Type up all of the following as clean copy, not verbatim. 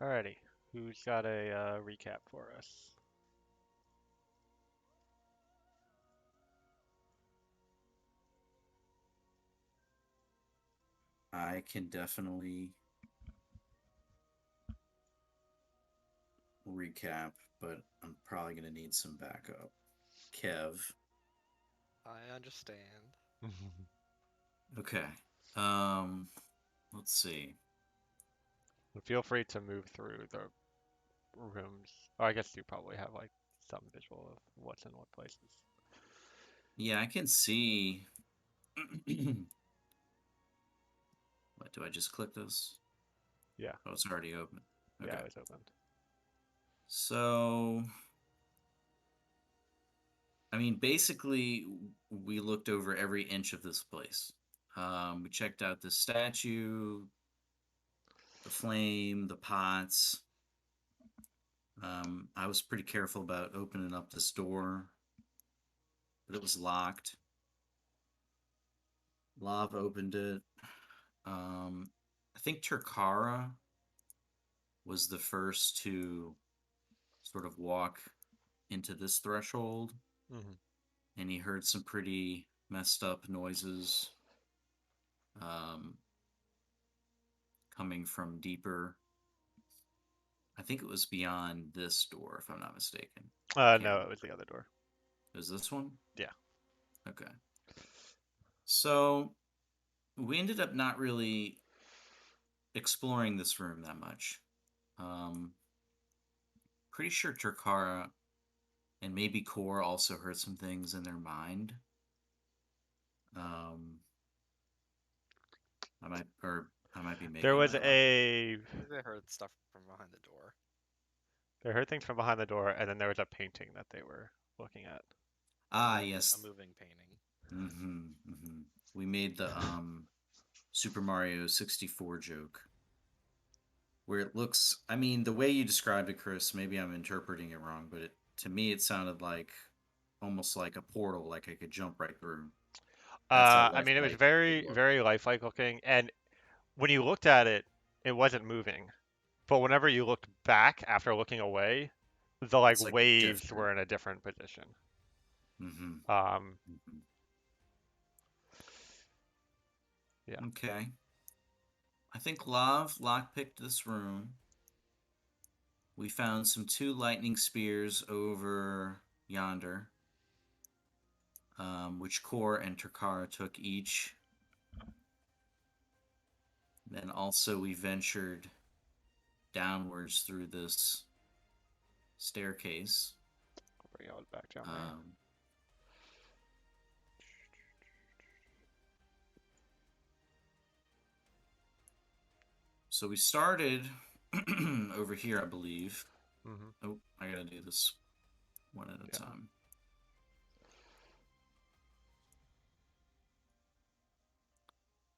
Alrighty. Who's got a recap for us? I can definitely recap, but I'm probably going to need some backup. Kev. I understand. Okay. Um, let's see. Feel free to move through the rooms. Oh, I guess you probably have like some visual of what's in what places. Yeah, I can see. What do I just click this? Yeah, Oh, it's already open. yeah, Okay. it was opened. So, I mean, basically, we looked over every inch of this place. We checked out the statue, the flame, the pots. I was pretty careful about opening up this door, but it was locked. Lav opened it. I think Turkara was the first to sort of walk into this threshold, Hmm. and he heard some pretty messed up noises um, coming from deeper. I think it was beyond this door, if I'm not mistaken. I can't No, it was remember. the other door. It was this one? Yeah. Okay. So we ended up not really exploring this room that much. Um, Pretty sure Turkara and maybe Core also heard some things in their mind. Um, I might be There making was that up. a. I think they heard stuff from behind the door. They heard things from behind the door, and then there was a painting that they were looking at. Ah, A yes. moving painting. We made the Super Mario 64 joke where it looks. I mean, the way you described it, Chris. Maybe I'm interpreting it wrong, but to me it sounded like almost like a portal, like I could jump right through. That's how I mean, it was lifelike it very, looked. very lifelike looking, and when you looked at it, it wasn't moving. But whenever you looked back after looking away, the like It's like it waves shifted. were in a different position. Mm-hmm. Um, Mm-hmm. yeah. Okay. I think Lav lockpicked this room. We found some two lightning spears over yonder, which Kor and Takara took each. Then also we ventured downwards through this staircase. I'll bring it back down there. Um, so we started over here, I believe. Hmm. Oh, I gotta do this one at a Yeah. time.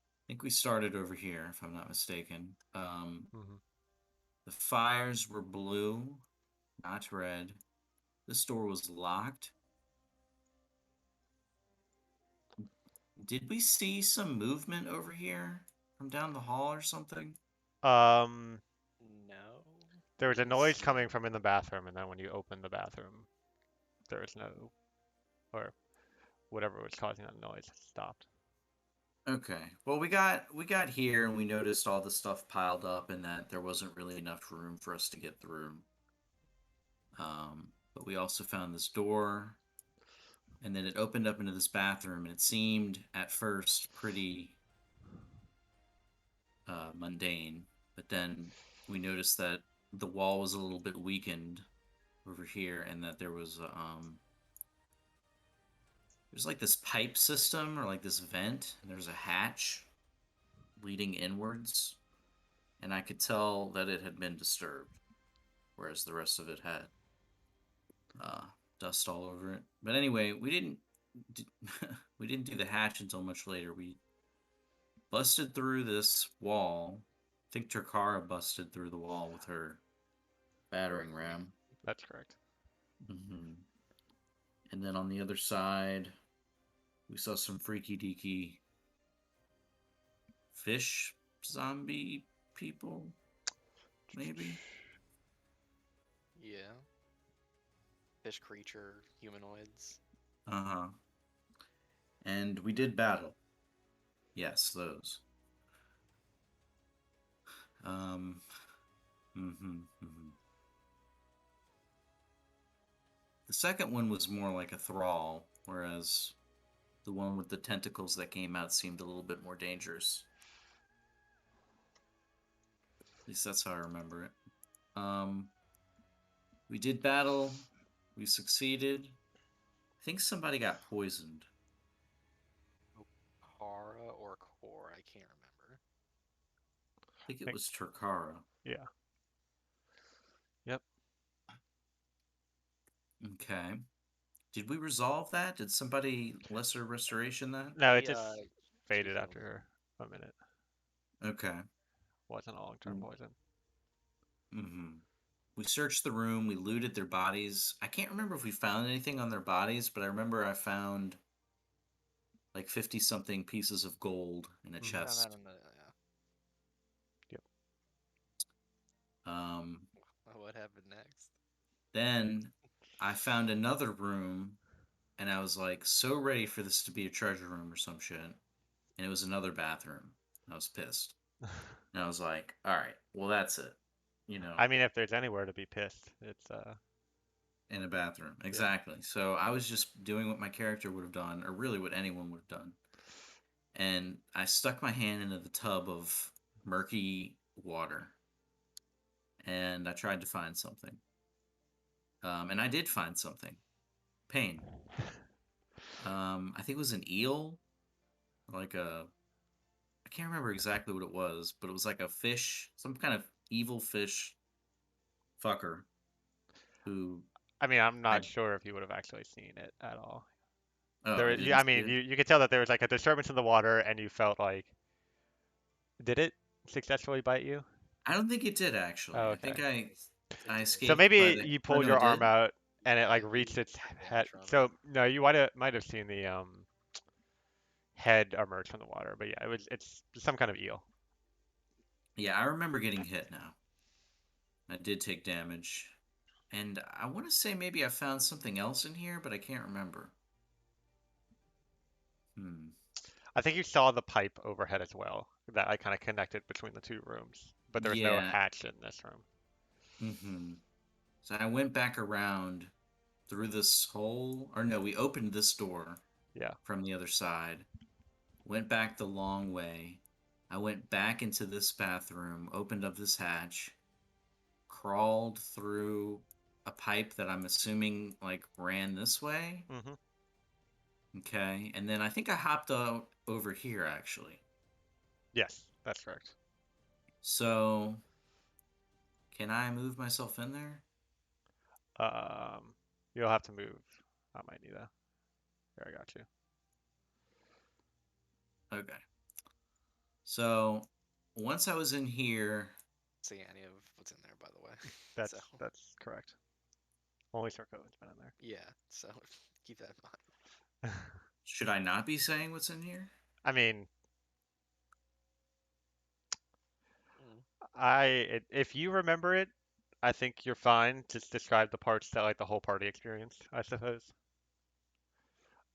I think we started over here, if I'm not mistaken. Hmm. The fires were blue, not red. This door was locked. Did we see some movement over here from down the hall or something? Um, No, there was a didn't noise see coming anything. from in the bathroom, and then when you opened the bathroom, there was no, or whatever was causing that noise stopped. Okay. Well, we got here and we noticed all the stuff piled up and that there wasn't really enough room for us to get through. But we also found this door, and then it opened up into this bathroom, and it seemed at first pretty mundane, but then we noticed that the wall was a little bit weakened over here, and that there's like this pipe system or like this vent, and there's a hatch leading inwards, and I could tell that it had been disturbed, whereas the rest of it had uh, dust all over it. But anyway, we didn't do the hatch until much later. We busted through this wall. I think Takara busted through the wall with her battering ram. That's correct. Hmm. And then on the other side, we saw some freaky deaky fish zombie people. maybe. Yeah. Fish creature, humanoids. Uh huh. And we did battle. Yes, those. Um. Mm-hmm. The second one was more like a thrall, whereas the one with the tentacles that came out seemed a little bit more dangerous. At least that's how I remember it. Um, we did battle. We succeeded. I think somebody got poisoned. Eochora or core, I can't remember. I think it Think, was Turkara. yeah. Yep. Okay. Did we resolve that? Did somebody lesser restoration that? No, it He just he faded healed me. after a minute. Okay. Wasn't a long-term poison. Mm-hmm. We searched the room. We looted their bodies. I can't remember if we found anything on their bodies, but I remember I found like 50 something pieces of gold in a Hmm. Found that chest. in the yeah. Yep. Um, What happened next? then I found another room and I was like so ready for this to be a treasure room or some shit. And it was another bathroom. I was pissed. And I was like, all right, well, that's it. You know, I mean, if there's anywhere to be pissed, it's in a bathroom. yeah. Exactly. So I was just doing what my character would have done, or really what anyone would have done. And I stuck my hand into the tub of murky water and I tried to find something. And I did find something. Pain. I think it was an eel, like a. I can't remember exactly what it was, but it was like a fish, some kind of evil fish fucker who I mean, I'm I. not sure if you would have actually seen it at all. Oh, There, I didn't I see mean, it. you could tell that there was like a disturbance in the water, and you felt like, did it successfully bite you? I don't think it did actually. Oh, I think okay. It I did. So escaped by maybe the. you Oh pulled no, your it arm did. out and it Yeah, like reached you its took head. damage from it. So no, you might have seen the head emerge from the water, but yeah, it's some kind of eel. Yeah, I remember getting hit now. I did take damage. And I want to say maybe I found something else in here, but I can't remember. Hmm. I think you saw the pipe overhead as well that I kind of connected between the two rooms, but there was no Yeah. hatch in this room. Mm-hmm. So I went back around through this hole, or no, we opened this door Yeah. from the other side, went back the long way. I went back into this bathroom, opened up this hatch, crawled through a pipe that I'm assuming like ran this way. Hmm. Okay. And then I think I hopped out over here actually. Yes, that's correct. So can I move myself in there? Um, you'll have to move. I might need that. Here, I got you. Okay. So once I was in here, See any of what's in there, by the way. So That's correct. Only Sarko's been in there. yeah, so keep that in mind. should I not be saying what's in here? I mean, Mm. if you remember it, I think you're fine. Just describe the parts that like the whole party experienced, I suppose.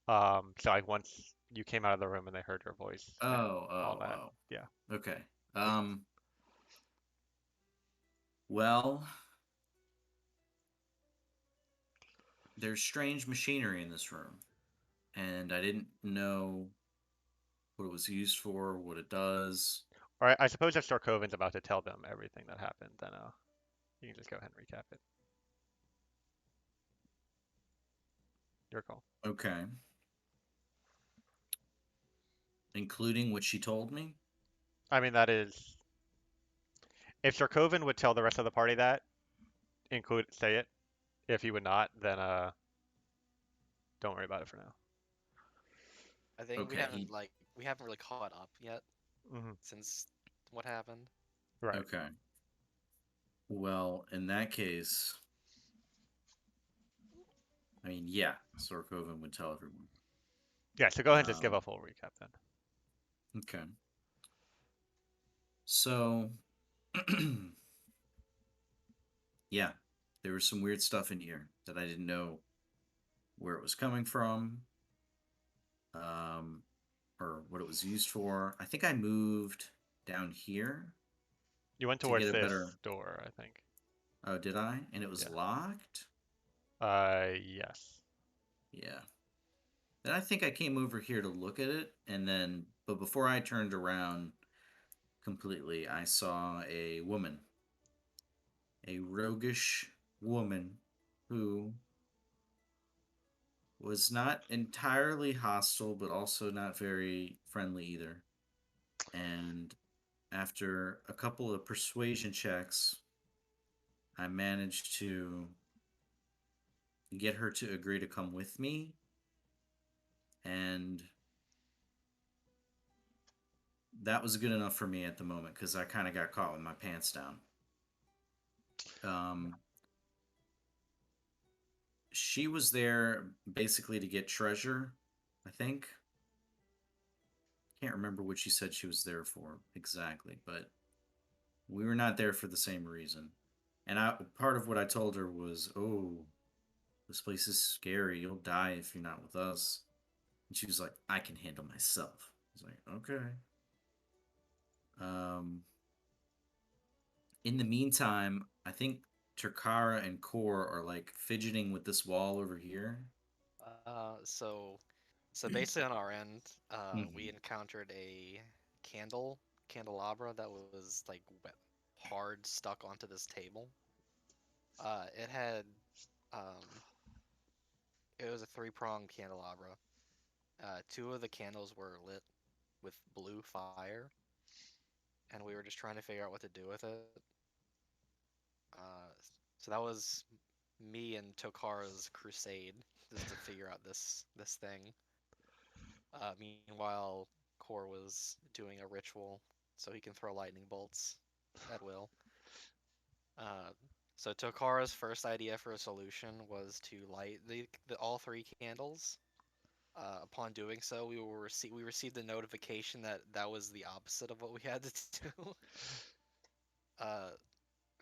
So like once you came out of the room and they heard your voice Oh, and all oh, that. oh. Yeah. Okay. Um, well, there's strange machinery in this room, and I didn't know what it was used for, what it does. All right. I suppose if Storkoven's about to tell them everything that happened, then you can just go ahead and recap it. Your call. Okay. Including what she told me? I mean, that is if Storkoven would tell the rest of the party that, include say it. If he would not, then don't worry about it for now. I think Okay, he. we haven't really caught up yet Hmm. since what happened. Right. Okay. Well, in that case, I mean, yeah, Sorkovan would tell everyone. Yeah. So go ahead and just give a Um, full recap then. okay. So, yeah, there was some weird stuff in here that I didn't know where it was coming from, um, or what it was used for. I think I moved down here You went to get towards a this better. door, I think. Oh, did I? And it was Yeah. locked? Yes. Yeah. Then I think I came over here to look at it, and then, but before I turned around completely, I saw a roguish woman who was not entirely hostile, but also not very friendly either. And after a couple of persuasion checks, I managed to get her to agree to come with me. And that was good enough for me at the moment because I kind of got caught with my pants down. Um, she was there basically to get treasure, I think. Can't remember what she said she was there for exactly, but we were not there for the same reason. And part of what I told her was, "Oh, this place is scary. You'll die if you're not with us." And she was like, "I can handle myself." I was like, "Okay." Um, in the meantime, I think Turkara and Core are like fidgeting with this wall over here. So basically on our end, we Hmm. encountered a candelabra that was like hard stuck onto this table. It had, um, it was a three-pronged candelabra. Two of the candles were lit with blue fire, and we were just trying to figure out what to do with it. Uh, so that was me and Tokara's crusade, just to figure out this thing. Meanwhile, Core was doing a ritual so he can throw lightning bolts at will. Uh, so Tokara's first idea for a solution was to light the all three candles. Upon doing so, we received a notification that that was the opposite of what we had to do. uh,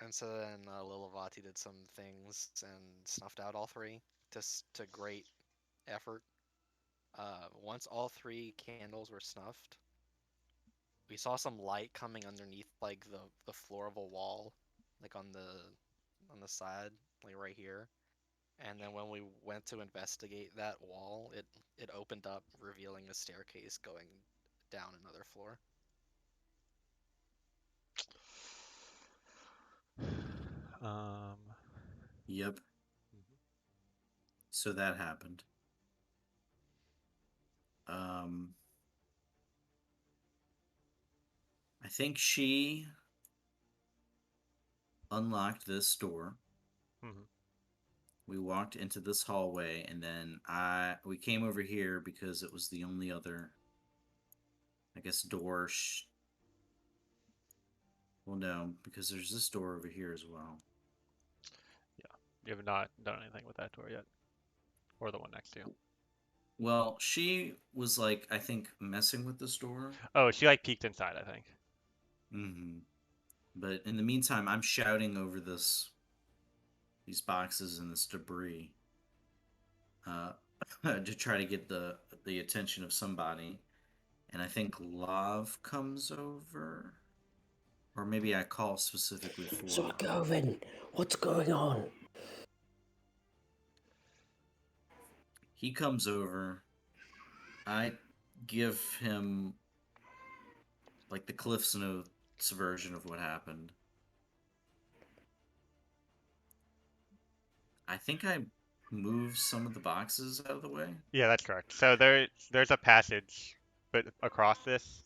and so then Lilavati did some things and snuffed out all three to great effort. Once all three candles were snuffed, we saw some light coming underneath like the floor of a wall, like on the side, like right here. And then when we went to investigate that wall, it opened up, revealing a staircase going down another floor. Um, Yep. mhm. So that happened. Um, I think she unlocked this door. Mhm. We walked into this hallway, and then we came over here because it was the only other, I guess, door. Well, no, because there's this door over here as well. Yeah. You have not done anything with that door yet, or the one next to you. Well, she was like, I think, messing with this door. Oh, she like peeked inside, I think. Hmm. But in the meantime, I'm shouting over these boxes and this debris uh, to try to get the attention of somebody. And I think Lav comes over, or maybe I call specifically for Lav. Sokovin, what's going on? He comes over. I give him like the Cliff's Notes version of what happened. I think I moved some of the boxes out of the way. Yeah, that's correct. So there's a passage, but across this,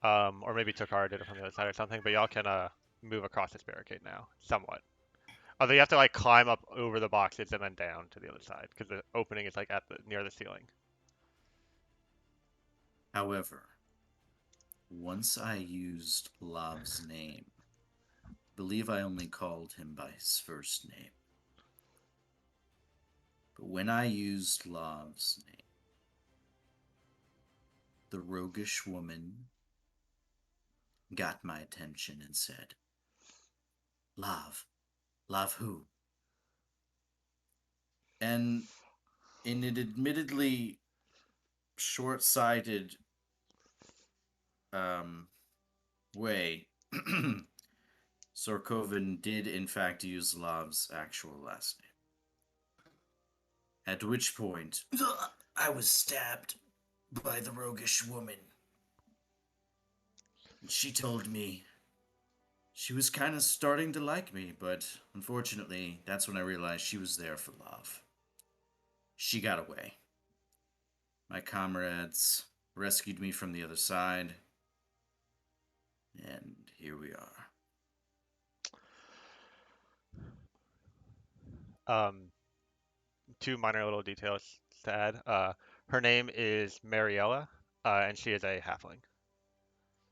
or maybe Tokara did it from the other side or something. But y'all can move across this barricade now, somewhat. Although you have to like climb up over the boxes and then down to the other side because the opening is like at the near the ceiling. However, once I used Lav's name, believe I only called him by his first name. But when I used Lav's name, the roguish woman got my attention and said, Lav, Love who? And in an admittedly short-sighted um, way, Sorkovan did in fact use Lav's actual last name. At which point, I was stabbed by the roguish woman. And she told me she was kind of starting to like me, but unfortunately, that's when I realized she was there for love. She got away. My comrades rescued me from the other side, and here we are. Two minor little details to add. Her name is Mariella, and she is a halfling,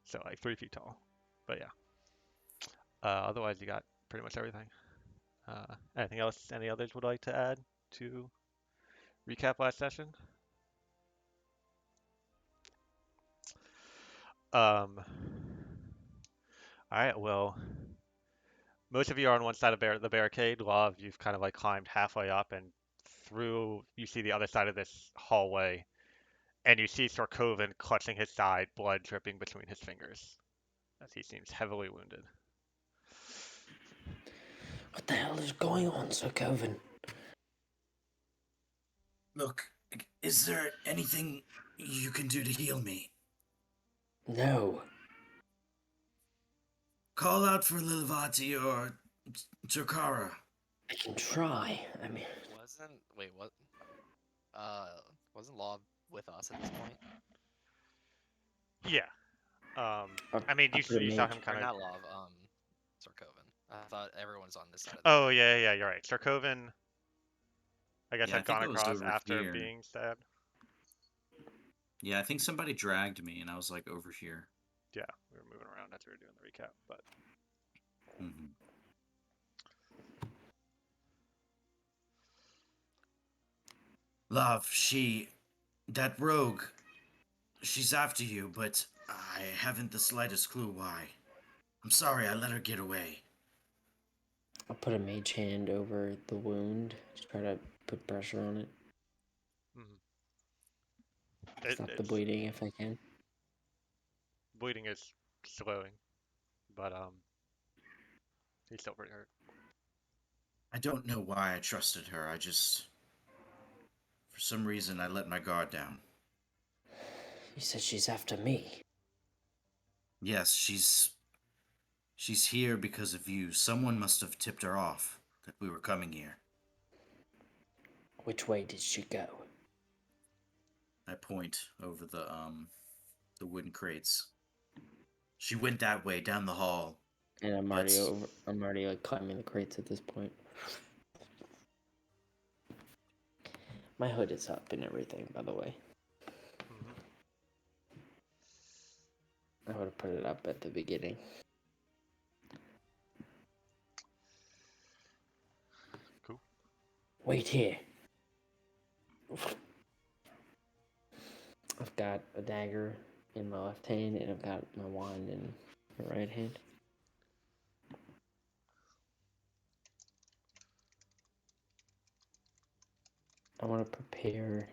so like 3 feet tall. But yeah. Otherwise, you got pretty much everything. Anything else? Any others would like to add to recap last session? All right. Well, most of you are on one side of the barricade. Love, you've kind of like climbed halfway up and through. You see the other side of this hallway, and you see Sorkovan clutching his side, blood dripping between his fingers, as he seems heavily wounded. What the hell is going on, Sir Coven? Look, is there anything you can do to heal me? No. Call out for Lilvati or Eochora. I can try. I mean, Wait, what? Wasn't Law with us at this point? Yeah. I mean, you saw him Or kind of. not Law, Sarkovan. I thought everyone's on this side of the Oh barricade. yeah, you're right. Sarkovan, I guess, Yeah, I had gone think I was across over after here. being stabbed. Yeah, I think somebody dragged me, and I was like over here. Yeah, we were moving around as we were doing the recap, but. Mm-hmm. Love, that rogue, she's after you, but I haven't the slightest clue why. I'm sorry I let her get away. I'll put a mage hand over the wound. Just try to put pressure on it. Stop the It's bleeding if I can. bleeding is slowing, but he's still pretty hurt. I don't know why I trusted her. For some reason, I let my guard down. You said she's after me. Yes, she's here because of you. Someone must have tipped her off that we were coming here. Which way did she go? I point over the wooden crates. She went that way down the hall. And I'm already like climbing the crates at this point. My hood is up and everything, by the way. I would have put it up at the beginning. Cool. Wait here. I've got a dagger in my left hand and I've got my wand in my right hand. I want to prepare.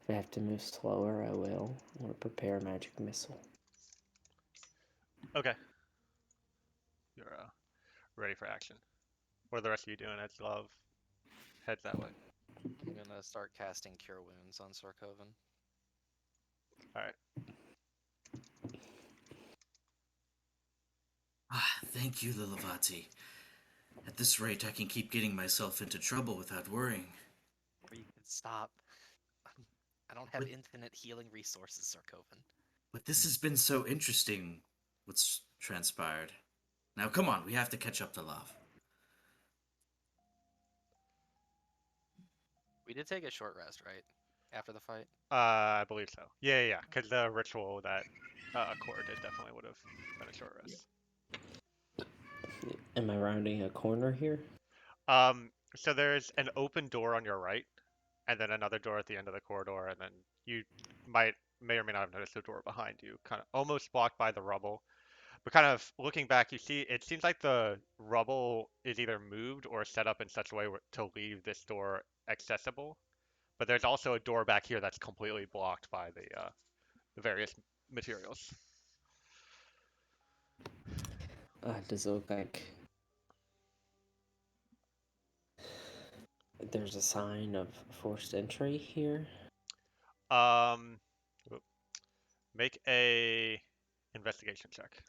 If I have to move slower, I will. I want to prepare a magic missile. Okay. You're ready for action. What are the rest of you doing as Love heads that way? I'm gonna start casting Cure Wounds on Sarkovan. Alright. Thank you, Lilavati. At this rate, I can keep getting myself into trouble without worrying. Or you can stop. I don't have infinite healing resources, Sarkovan. But this has been so interesting, what's transpired. Now, come on, we have to catch up to Love. We did take a short rest, right? After the fight? I believe so. Yeah. Because the ritual that Cora did definitely would have been a short rest. Am I rounding a corner here? So there's an open door on your right, and then another door at the end of the corridor, and then you may or may not have noticed the door behind you, kind of almost blocked by the rubble. But kind of looking back, you see it seems like the rubble is either moved or set up in such a way to leave this door accessible. But there's also a door back here that's completely blocked by the various materials. Does it look like there's a sign of forced entry here? Um, oop, make a investigation check.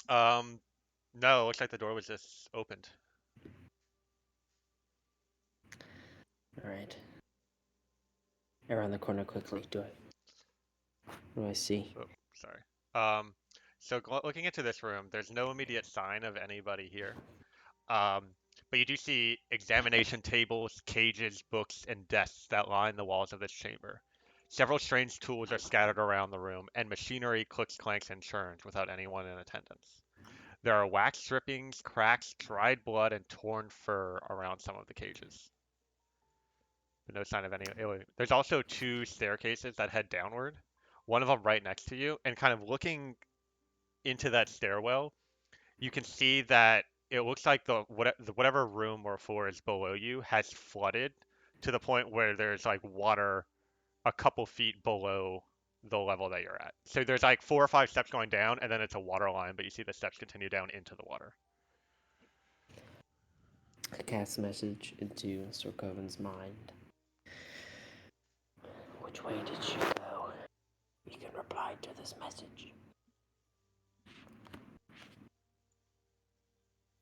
Um, no, it looks like the door was just opened. Alright. Around the corner quickly. What do I see? Oh, sorry. Um, so looking into this room, there's no immediate sign of anybody here. Um, but you do see examination tables, cages, books, and desks that line the walls of this chamber. Several strange tools are scattered around the room, and machinery clicks, clanks, and churns without anyone in attendance. There are wax drippings, cracks, dried blood, and torn fur around some of the cages. But no sign of any alien. There's also two staircases that head downward, one of them right next to you, and kind of looking into that stairwell, you can see that it looks like whatever room or floor is below you has flooded to the point where there's like water a couple feet below the level that you're at. So there's like 4 or 5 steps going down, and then it's a water line, but you see the steps continue down into the water. I cast a message into Mr. Coven's mind. Which way did she go? You can reply to this message.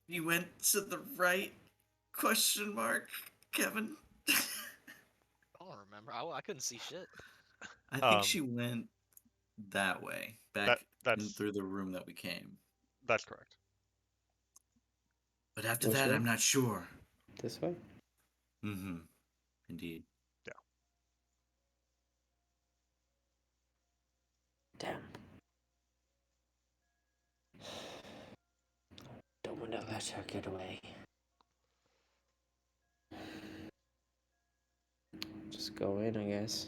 You went to the right? Question mark, Kevin. I don't remember. I couldn't see shit. I think Um, she went that way, that back that's through the room that we came. that's correct. But after Which that, way? I'm not sure. This way? Mm-hmm. Indeed. Yeah. Damn. Don't want to let her get away. Just go in, I guess.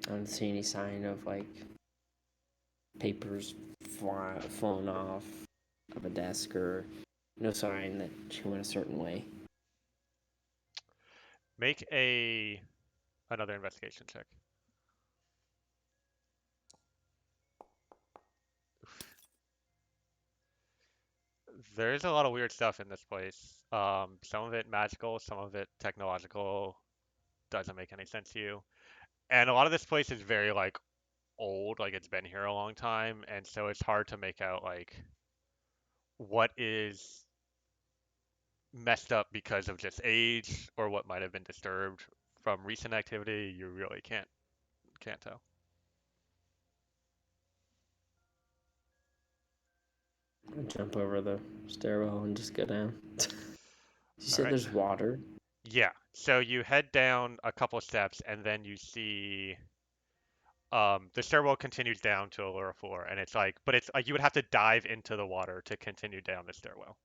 I don't see any sign of like papers flown off of a desk, or no sign that she went a certain way. Make another investigation check. There's a lot of weird stuff in this place. Some of it magical, some of it technological. Doesn't make any sense to you. And a lot of this place is very like old, like it's been here a long time, and so it's hard to make out like what is messed up because of just age or what might have been disturbed from recent activity. You really can't tell. I'll jump over the stairwell and just go down. You All said right. there's water? Yeah. So you head down a couple steps and then you see the stairwell continues down to a lower floor, and it's like, but it's like you would have to dive into the water to continue down the stairwell.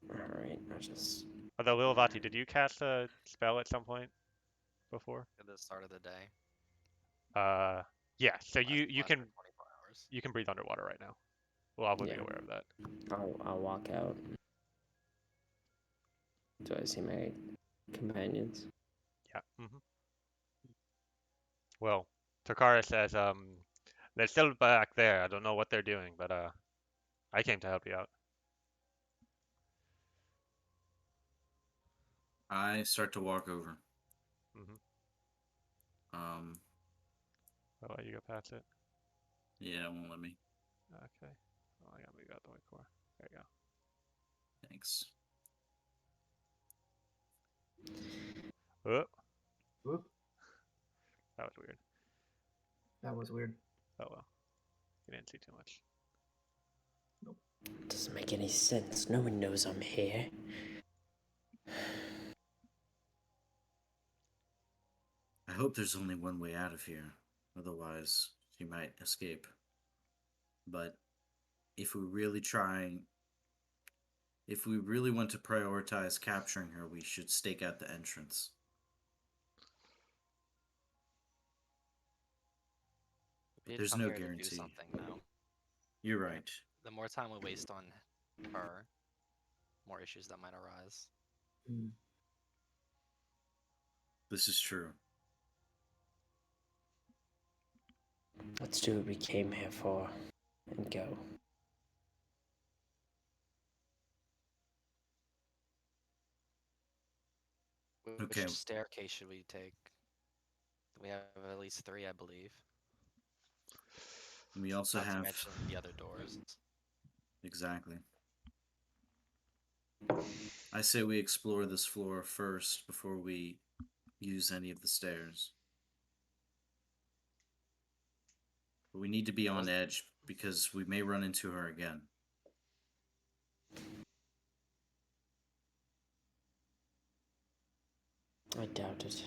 Alright, I'll just... Although Lilvati, did you cast a spell at some point before? At the start of the day. Yeah. So Last, you last can for 24 hours. you can breathe underwater right now. Well, I will be Yeah. aware of that. I'll walk out. Do I see my companions? Yeah. Well, Takara says, they're still back there. I don't know what they're doing, but I came to help you out. I start to walk over. Mm-hmm. Um, I'll let you go past it. yeah, it won't let me. Okay. Oh, I gotta move out the way core. There you go. Thanks. Whoop. Whoop. That was weird. That was weird. Oh well. You didn't see too much. Doesn't make any sense. No one knows I'm here. I hope there's only one way out of here. Otherwise, she might escape. But if we really try, if we really want to prioritize capturing her, we should stake out the entrance. We did There's come no here to do guarantee. something, though. You're right. The more time we waste on her, more issues that might arise. This is true. Let's do what we came here for and go. Which Okay. staircase should we take? We have at least 3, I believe. We also Not to have mention the other doors. exactly. I say we explore this floor first before we use any of the stairs. But we need to be on edge because we may run into her again. I doubt it.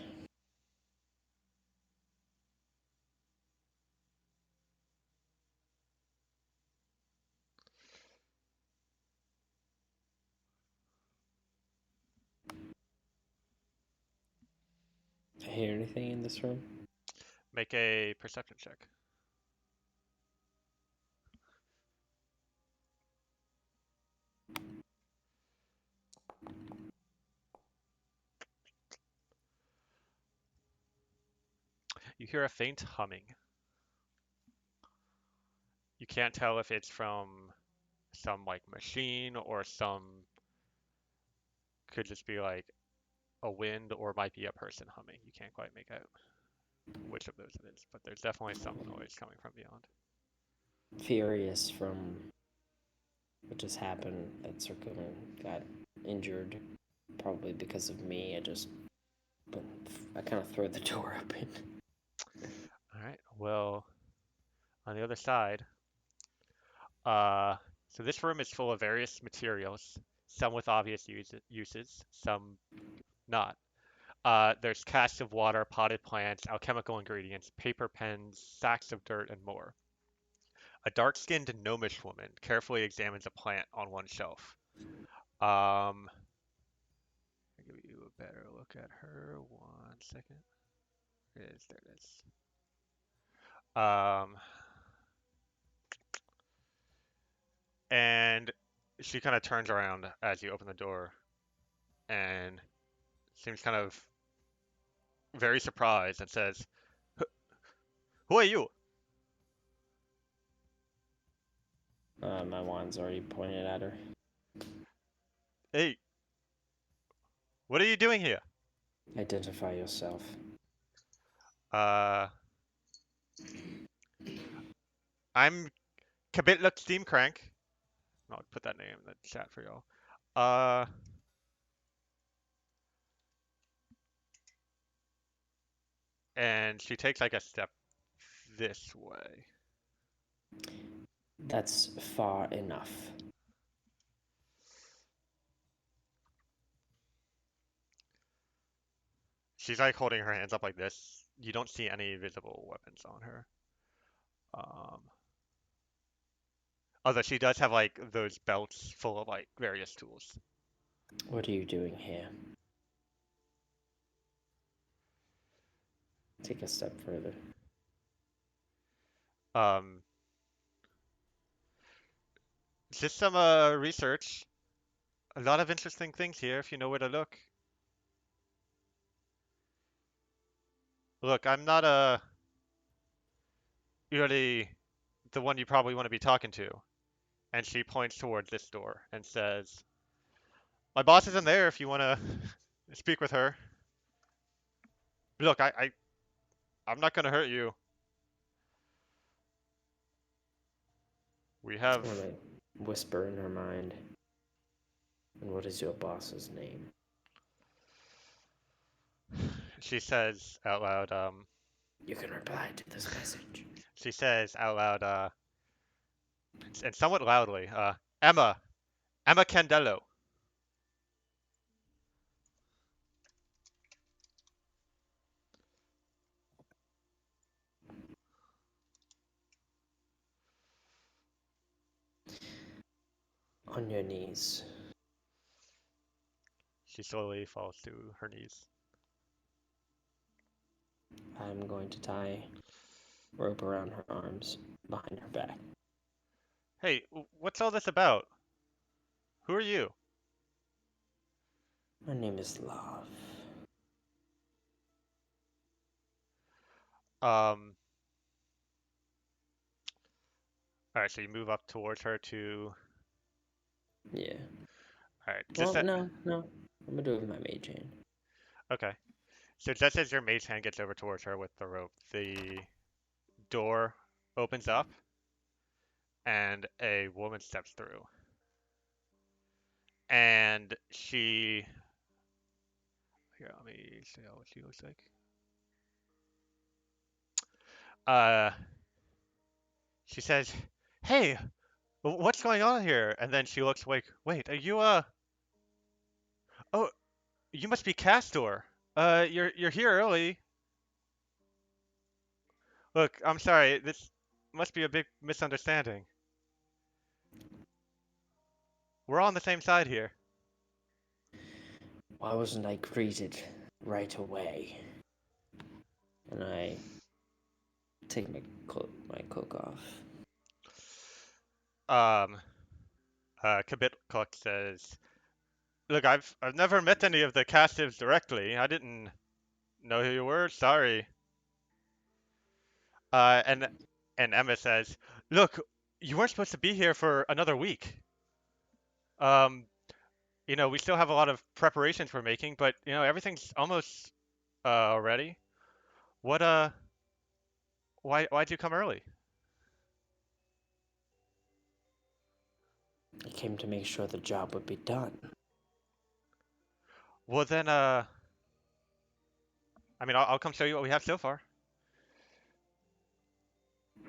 I hear anything in this room? Make a perception check. You hear a faint humming. You can't tell if it's from some like machine or some could just be like a wind or might be a person humming. You can't quite make out which of those it is, but there's definitely some noise coming from beyond. Furious from what just happened that Circleman got injured, probably because of me. I kind of throw the door open. All right. Well, on the other side, so this room is full of various materials, some with obvious uses, some not. There's casks of water, potted plants, alchemical ingredients, paper pens, sacks of dirt, and more. A dark-skinned gnomish woman carefully examines a plant on one shelf. I'll give you a better look at her. 1 second. There it is. There it is. And she kind of turns around as you open the door and seems kind of very surprised and says, "Who are you?" My wand's already pointed at her. "Hey, what are you doing here?" Identify yourself. I'm Kabitluck Steamcrank. I'll put that name in the chat for y'all. And she takes like a step this way. That's far enough. She's like holding her hands up like this. You don't see any visible weapons on her. Although she does have like those belts full of like various tools. What are you doing here? Take a step further. Just some research. A lot of interesting things here if you know where to look. Look, I'm not really the one you probably want to be talking to. And she points towards this door and says, "My boss isn't there if you want to speak with her. Look, I'm not gonna hurt you. We I have." want to whisper in her mind. And what is your boss's name? She says out loud, You can reply to this message. she says out loud, and somewhat loudly, Emma Candelo. On your knees. She slowly falls to her knees. I'm going to tie rope around her arms behind her back. Hey, what's all this about? Who are you? My name is Love. Um, Alright, so you move up towards her to. Yeah. Alright, Well, just that. no. I'm gonna do it with my mage hand. Okay. So just as your mage hand gets over towards her with the rope, the door opens up and a woman steps through. And she. Here, let me see what she looks like. Uh, she says, "Hey, what's going on here?" And then she looks like, "Wait, are you Oh, you must be Castor. You're here early. Look, I'm sorry. This must be a big misunderstanding. We're all on the same side here." Why wasn't I greeted right away? And I take my cloak off. Um, Kabit Cook says, "Look, I've never met any of the Castives directly. I didn't know who you were. Sorry." Uh, and and Emma says, "Look, you weren't supposed to be here for another week. Um, we still have a lot of preparations we're making, but everything's almost ready. What why'd you come early?" I came to make sure the job would be done. Well then, I mean, I'll come show you what we have so far.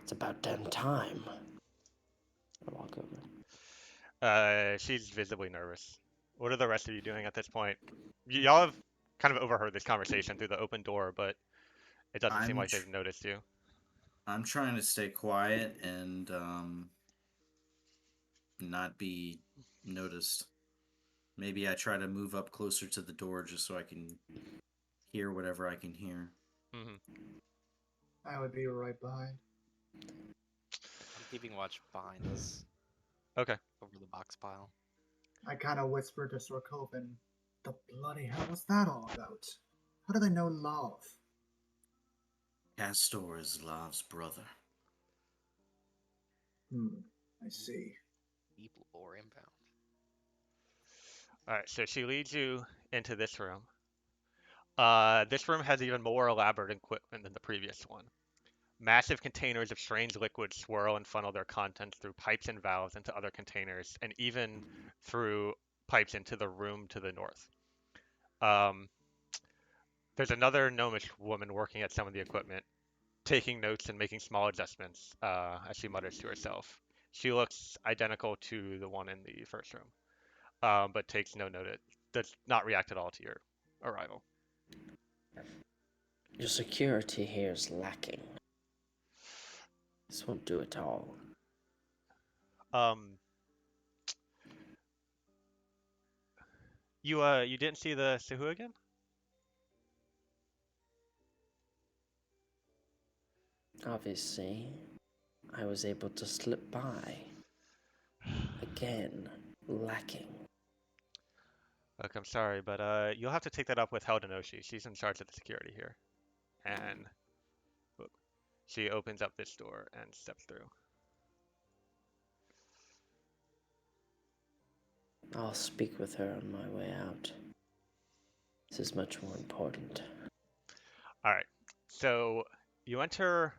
It's about damn time. I walk over. She's visibly nervous. What are the rest of you doing at this point? Y'all have kind of overheard this conversation through the open door, but it doesn't seem I'm like tr- they've noticed you. I'm trying to stay quiet and not be noticed. Maybe I try to move up closer to the door just so I can hear whatever I can hear. Hmm. I would be right behind. I'm keeping watch behind us Okay. over the box pile. I kind of whispered to Sir Coven, "The bloody hell was that all about? How do they know love?" Castor is Lav's brother. I see. Deep lore inbound. All right. So she leads you into this room. This room has even more elaborate equipment than the previous one. Massive containers of strange liquids swirl and funnel their contents through pipes and valves into other containers, and even through pipes into the room to the north. Um, there's another gnomish woman working at some of the equipment, taking notes and making small adjustments as she mutters to herself. She looks identical to the one in the first room, but takes no notice. Does not react at all to your arrival. Your security here is lacking. This won't do it all. Um, you didn't see the Sahu again? Obviously, I was able to slip by. Again, lacking. Look, I'm sorry, but you'll have to take that up with Heldenoshi. She's in charge of the security here. And whoop, she opens up this door and steps through. I'll speak with her on my way out. This is much more important. All right. So you enter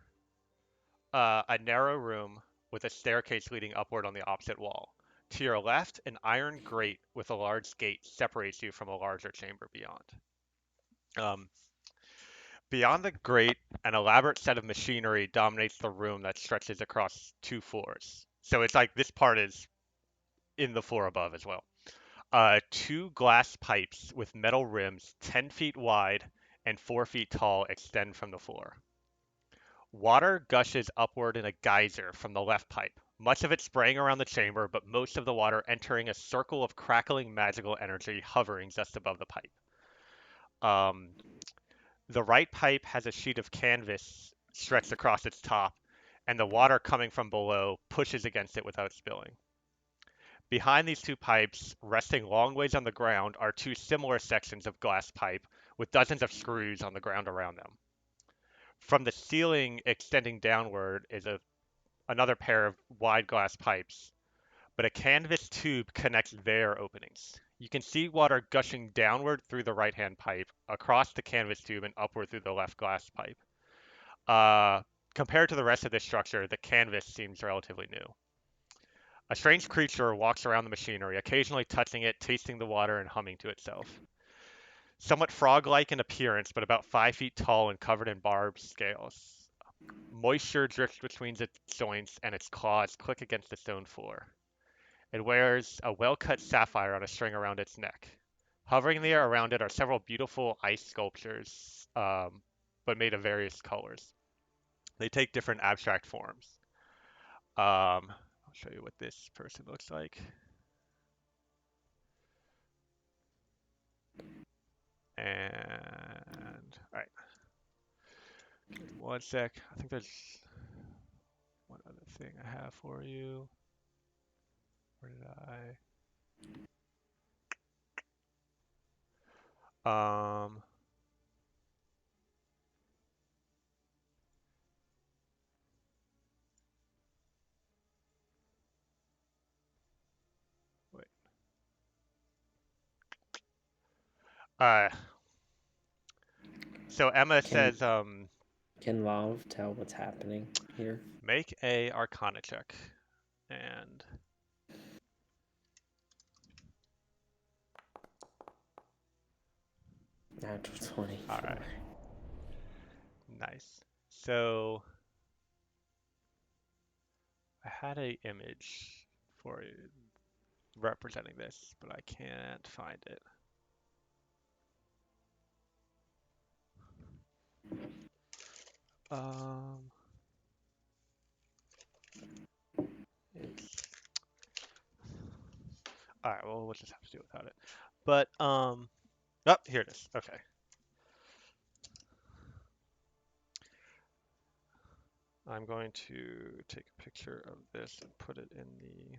a narrow room with a staircase leading upward on the opposite wall. To your left, an iron grate with a large gate separates you from a larger chamber beyond. Um, Beyond the grate, an elaborate set of machinery dominates the room that stretches across two floors. So it's like this part is in the floor above as well. Two glass pipes with metal rims 10 feet wide and 4 feet tall extend from the floor. Water gushes upward in a geyser from the left pipe, much of it spraying around the chamber, but most of the water entering a circle of crackling magical energy hovering just above the pipe. Um, the right pipe has a sheet of canvas stretched across its top, and the water coming from below pushes against it without spilling. Behind these two pipes, resting long ways on the ground, are two similar sections of glass pipe with dozens of screws on the ground around them. From the ceiling extending downward is another pair of wide glass pipes, but a canvas tube connects their openings. You can see water gushing downward through the right-hand pipe, across the canvas tube, and upward through the left glass pipe. Uh, Compared to the rest of this structure, the canvas seems relatively new. A strange creature walks around the machinery, occasionally touching it, tasting the water, and humming to itself. Somewhat frog-like in appearance, but about 5 feet tall and covered in barbed scales. Moisture drips between its joints, and its claws click against the stone floor. It wears a well-cut sapphire on a string around its neck. Hovering there around it are several beautiful ice sculptures, but made of various colors. They take different abstract forms. I'll show you what this person looks like. And all right, give me 1 sec. I think there's one other thing I have for you. Where did I? Wait. So Emma says, Can Love tell what's happening here? make a Arcana check, and Natural 20. all right, nice. So I had a image for you representing this, but I can't find it. It's all right. Well, we'll just have to do without it. But oh, here it is. Okay. I'm going to take a picture of this and put it in the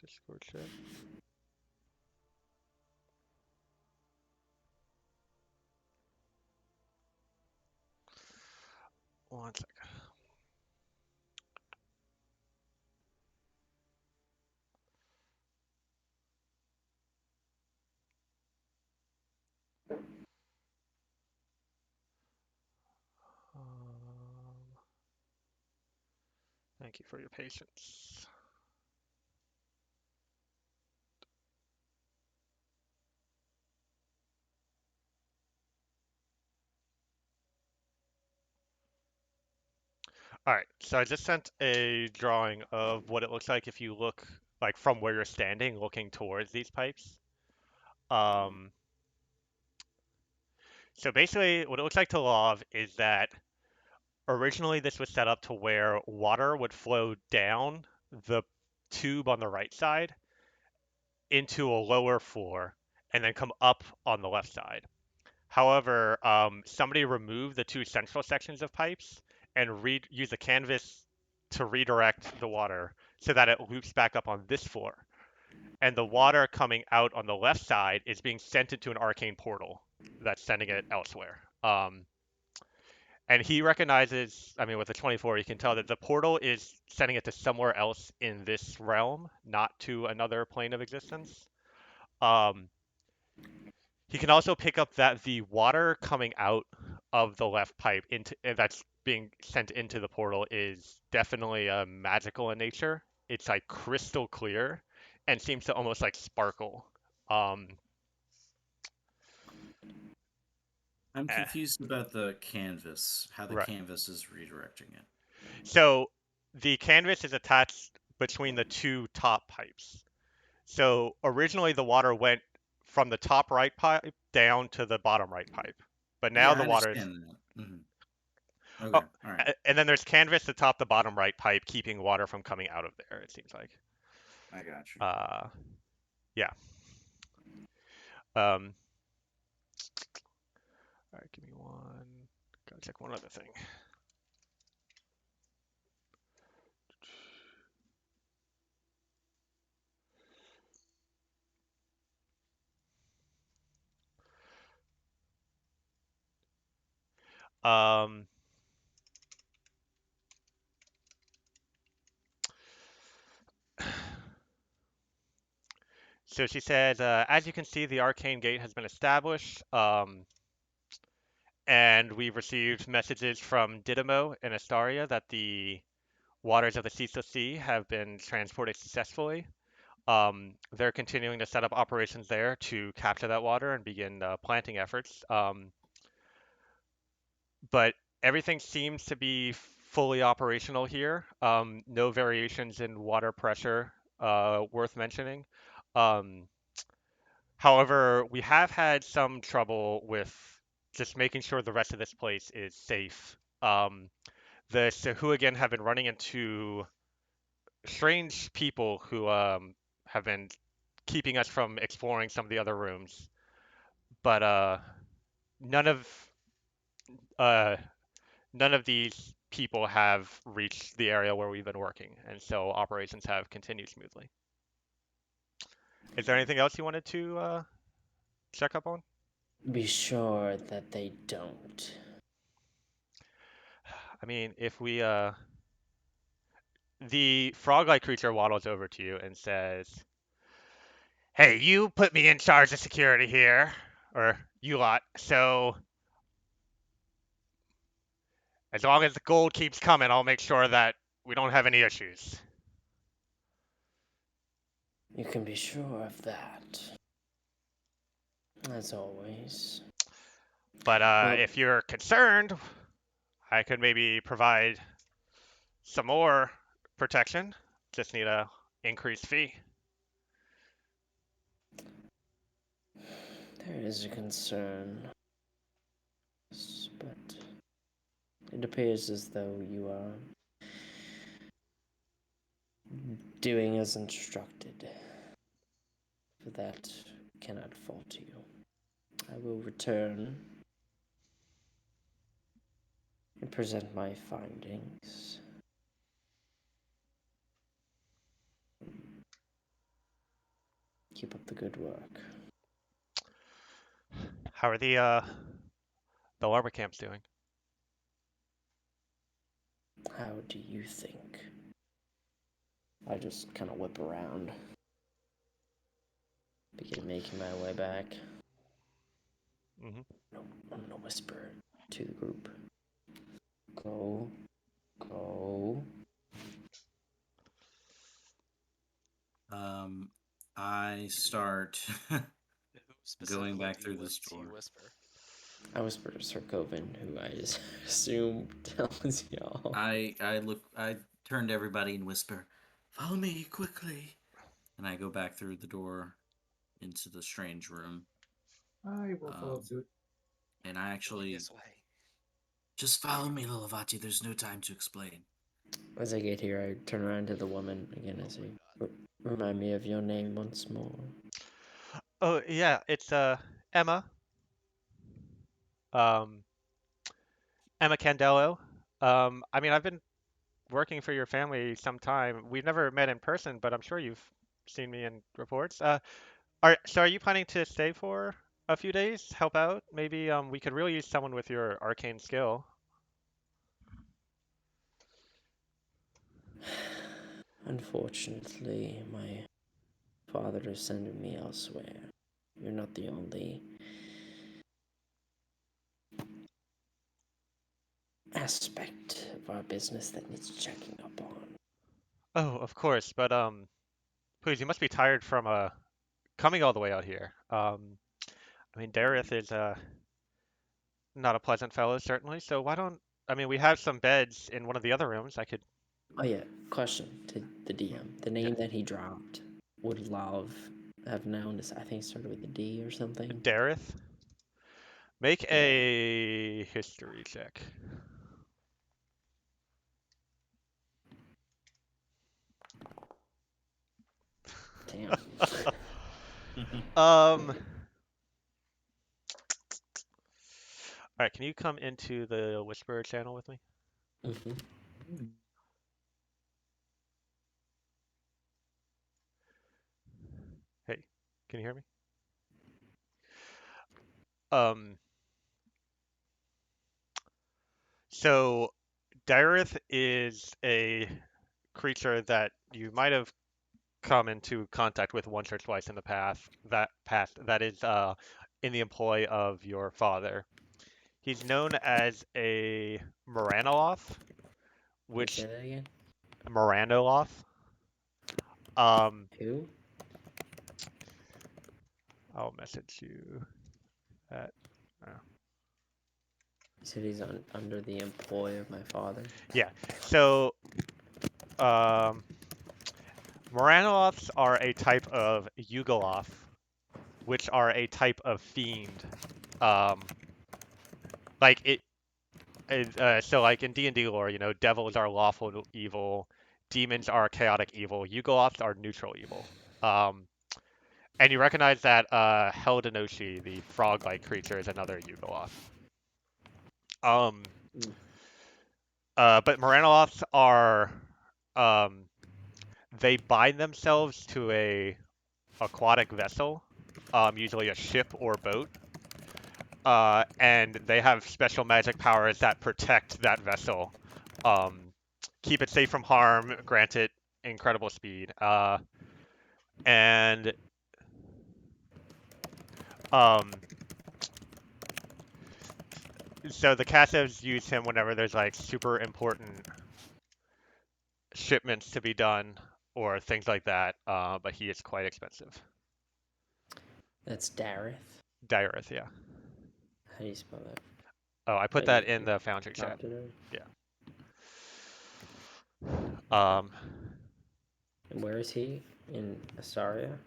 Discord chat. One second. Thank you for your patience. All right, so I just sent a drawing of what it looks like if you look like from where you're standing, looking towards these pipes. So basically, what it looks like to Love is that originally this was set up to where water would flow down the tube on the right side into a lower floor and then come up on the left side. However, somebody removed the two central sections of pipes and use the canvas to redirect the water so that it loops back up on this floor. And the water coming out on the left side is being sent into an arcane portal that's sending it elsewhere. And he recognizes, I mean, with the 24, you can tell that the portal is sending it to somewhere else in this realm, not to another plane of existence. He can also pick up that the water coming out of the left pipe into that's being sent into the portal is definitely magical in nature. It's like crystal clear and seems to almost like sparkle. I'm eh, confused about the canvas, how the right. canvas is redirecting it. So the canvas is attached between the two top pipes. So originally the water went from the top right pipe down to the bottom right pipe, but now Yeah, the I water is understand that. Okay. Oh, All right. and then there's canvas atop the bottom right pipe, keeping water from coming out of there. It seems like. I got you. Yeah. All right, give me one. Gotta check one other thing. Um, so she says, as you can see, the arcane gate has been established, and we've received messages from Didymo and Astaria that the waters of the Cecil Sea have been transported successfully. They're continuing to set up operations there to capture that water and begin planting efforts. But everything seems to be fully operational here. No variations in water pressure worth mentioning. Um, However, we have had some trouble with just making sure the rest of this place is safe. The Sahuagin have been running into strange people who have been keeping us from exploring some of the other rooms, but none of uh, none of these people have reached the area where we've been working, and so operations have continued smoothly. Is there anything else you wanted to check up on? Be sure that they don't. I mean, if we the frog-like creature waddles over to you and says, "Hey, you put me in charge of security here, or you lot. So as long as the gold keeps coming, I'll make sure that we don't have any issues." You can be sure of that. As always. But Well, if you're concerned, I could maybe provide some more protection. Just need a increased fee. there is a concern. But it appears as though you are doing as instructed. For that, cannot fault you. I will return and present my findings. Keep up the good work. How are the lumber camps doing? How do you think? I just kind of whip around. Begin making my way back. Mm-hmm. I'm gonna whisper to the group. Go. Go. I start Who going specifically back do you, through the do you store. whisper? I whisper to Sir Coven, who I just assume tells y'all. I turn to everybody and whisper, "Follow me quickly." And I go back through the door into the strange room. I will follow Um, suit. and I actually This way. just follow me, Lilavati. There's no time to explain. As I get here, I turn around to the woman again and say, Remind me of your name once more." Oh yeah, it's Emma. Um, Emma Candello. I mean, I've been working for your family some time. We've never met in person, but I'm sure you've seen me in reports. Are you planning to stay for a few days, help out? Maybe we could really use someone with your arcane skill. Unfortunately, my father is sending me elsewhere. You're not the only aspect of our business that needs checking up on. Oh, of course, but please, you must be tired from coming all the way out here. I mean, Dareth is not a pleasant fellow, certainly. So why don't I mean, we have some beds in one of the other rooms. I could. Oh yeah, question to the DM. The Yeah, name that he dropped, would Love have known this? I think it started with a D or something. Dareth, make Yeah. a history check. Damn. All right, can you come into the Whisperer channel with me? Mm-hmm. Hey, can you hear me? Um, so Dirith is a creature that you might have come into contact with once or twice in the past that is in the employ of your father. He's known as a Moranoloth, Can you say which that again? Moranoloth. Um, Who? I'll message you that. Oh. You said he's under the employ of my father. Yeah. So, um, Moranoloths are a type of Yugoloth, which are a type of fiend. Um, like so like in D&D lore, devils are lawful evil, demons are chaotic evil, Yugoloths are neutral evil. Um, and you recognize that Heldenoshi, the frog-like creature, is another Yugoloth. Um, Mm. but Moranoloths are um, they bind themselves to a aquatic vessel, usually a ship or boat, and they have special magic powers that protect that vessel, um, keep it safe from harm, grant it incredible speed, and um, so the Cassivs use him whenever there's like super important shipments to be done or things like that, but he is quite expensive. That's Dareth. Dirith, yeah. How do you spell that? Oh, I put Oh, that in you the Foundry chat. dropped it already? Yeah. Okay. Um, And where is he? In Astaria?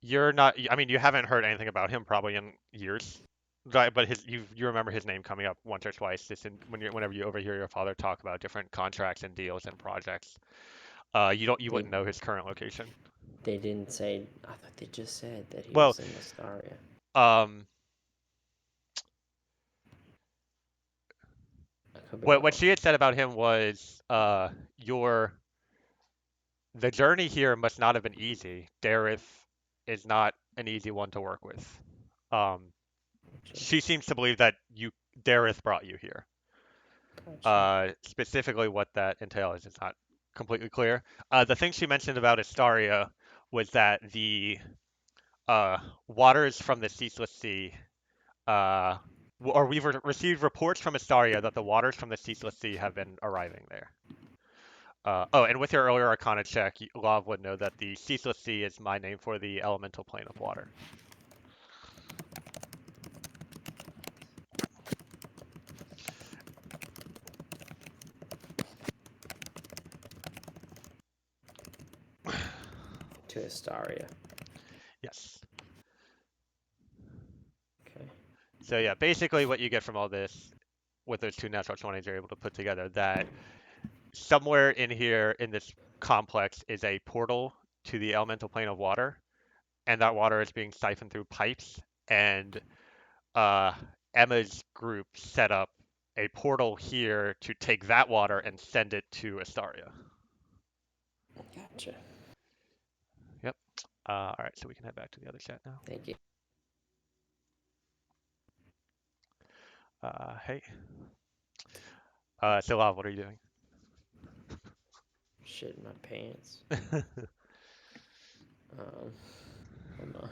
you're not. I mean, you haven't heard anything about him probably in years, right? But you remember his name coming up once or twice, just whenever you overhear your father talk about different contracts and deals and projects. You They wouldn't know his current location. they didn't say. I thought they just said that he Well, was in Astaria. um, I could be what wrong. she had said about him was, your the journey here must not have been easy. Dareth is not an easy one to work with. Um, Gotcha. she seems to believe that Dareth brought you here. Specifically, what that entails is not completely clear. The thing she mentioned about Astaria was that the waters from the Ceaseless Sea, or we've received reports from Astaria that the waters from the Ceaseless Sea have been arriving there. And with your earlier Arcana check, Lav would know that the Ceaseless Sea is my name for the elemental plane of water. To Astaria. Yes. Okay. So yeah, basically what you get from all this, with those two natural 20s you're able to put together, that somewhere in here in this complex is a portal to the elemental plane of water, and that water is being siphoned through pipes, and uh, Emma's group set up a portal here to take that water and send it to Astaria. Gotcha. Yep. All right, so we can head back to the other chat now. Thank you. Hey. So Lav, what are you doing? Shit in my pants. Hold on.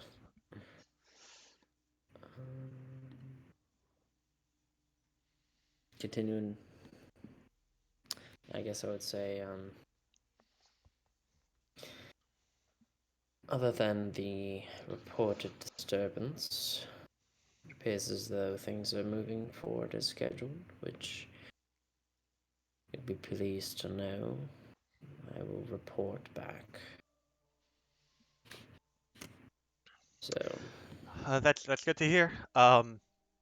Continuing. I guess I would say, other than the reported disturbance, it appears as though things are moving forward as scheduled, which you'd be pleased to know. I will report back. So, That's good to hear.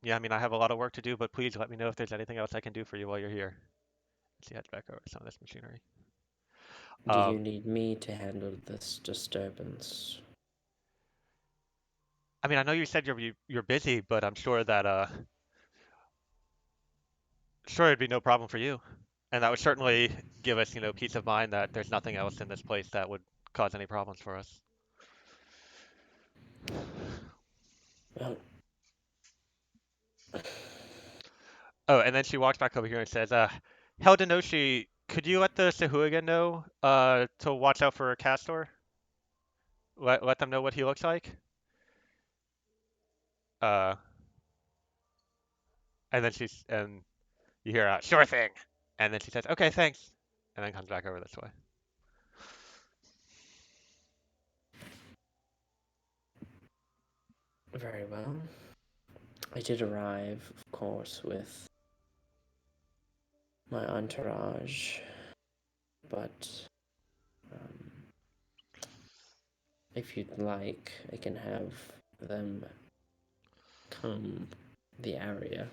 Yeah, I mean, I have a lot of work to do, but please let me know if there's anything else I can do for you while you're here. Let's see, head back over to some of this machinery. Do you Um, need me to handle this disturbance? I mean, I know you said you're busy, but I'm sure that sure it'd be no problem for you, and that would certainly give us, peace of mind that there's nothing else in this place that would cause any problems for us. Well, Oh, and then she walks back over here and says, Heldenoshi, could you let the Sahuagin know, to watch out for Castor? Let them know what he looks like? Uh, and you hear, sure thing. And then she says, okay, thanks. And then comes back over this way. very well. I did arrive, of course, with my entourage, but um, if you'd like, I can have them come the area.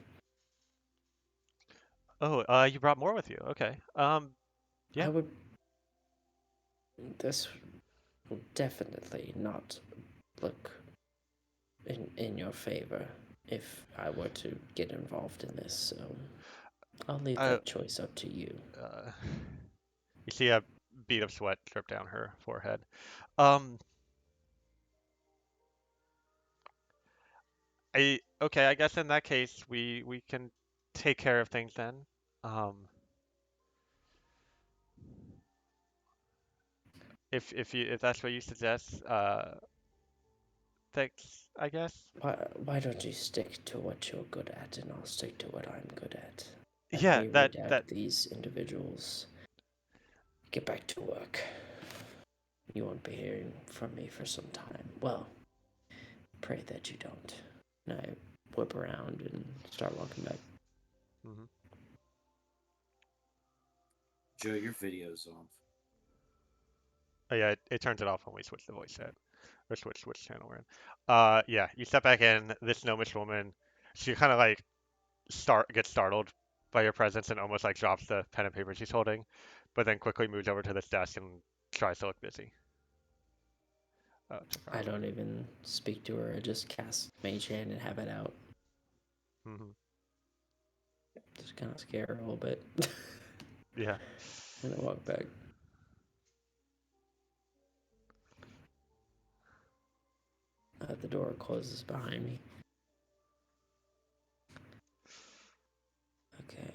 Oh, you brought more with you. Okay. Yeah. I would. This will definitely not look in your favor if I were to get involved in this. So I'll leave Uh, that choice up to you. uh, you see a bead of sweat drip down her forehead. Um, okay, I guess in that case we can take care of things then. Um, if that's what you suggest, thanks, I guess. Why don't you stick to what you're good at, and I'll stick to what I'm good at. Let Yeah, me that weed out that these individuals. Get back to work. You won't be hearing from me for some time. Well, pray that you don't. And I whip around and start walking back. hmm Joe, your video's off. Oh yeah, it turns it off when we switch the voice set. Or switch channel we're in. Yeah, you step back in. This gnomish woman, she kind of like gets startled by your presence and almost like drops the pen and paper she's holding, but then quickly moves over to this desk and tries to look busy. I Takara. don't even speak to her. I just cast Mage Hand and have it out. hmm Just kind of scare her a little bit. Yeah. And I walk back. The door closes behind me. Okay.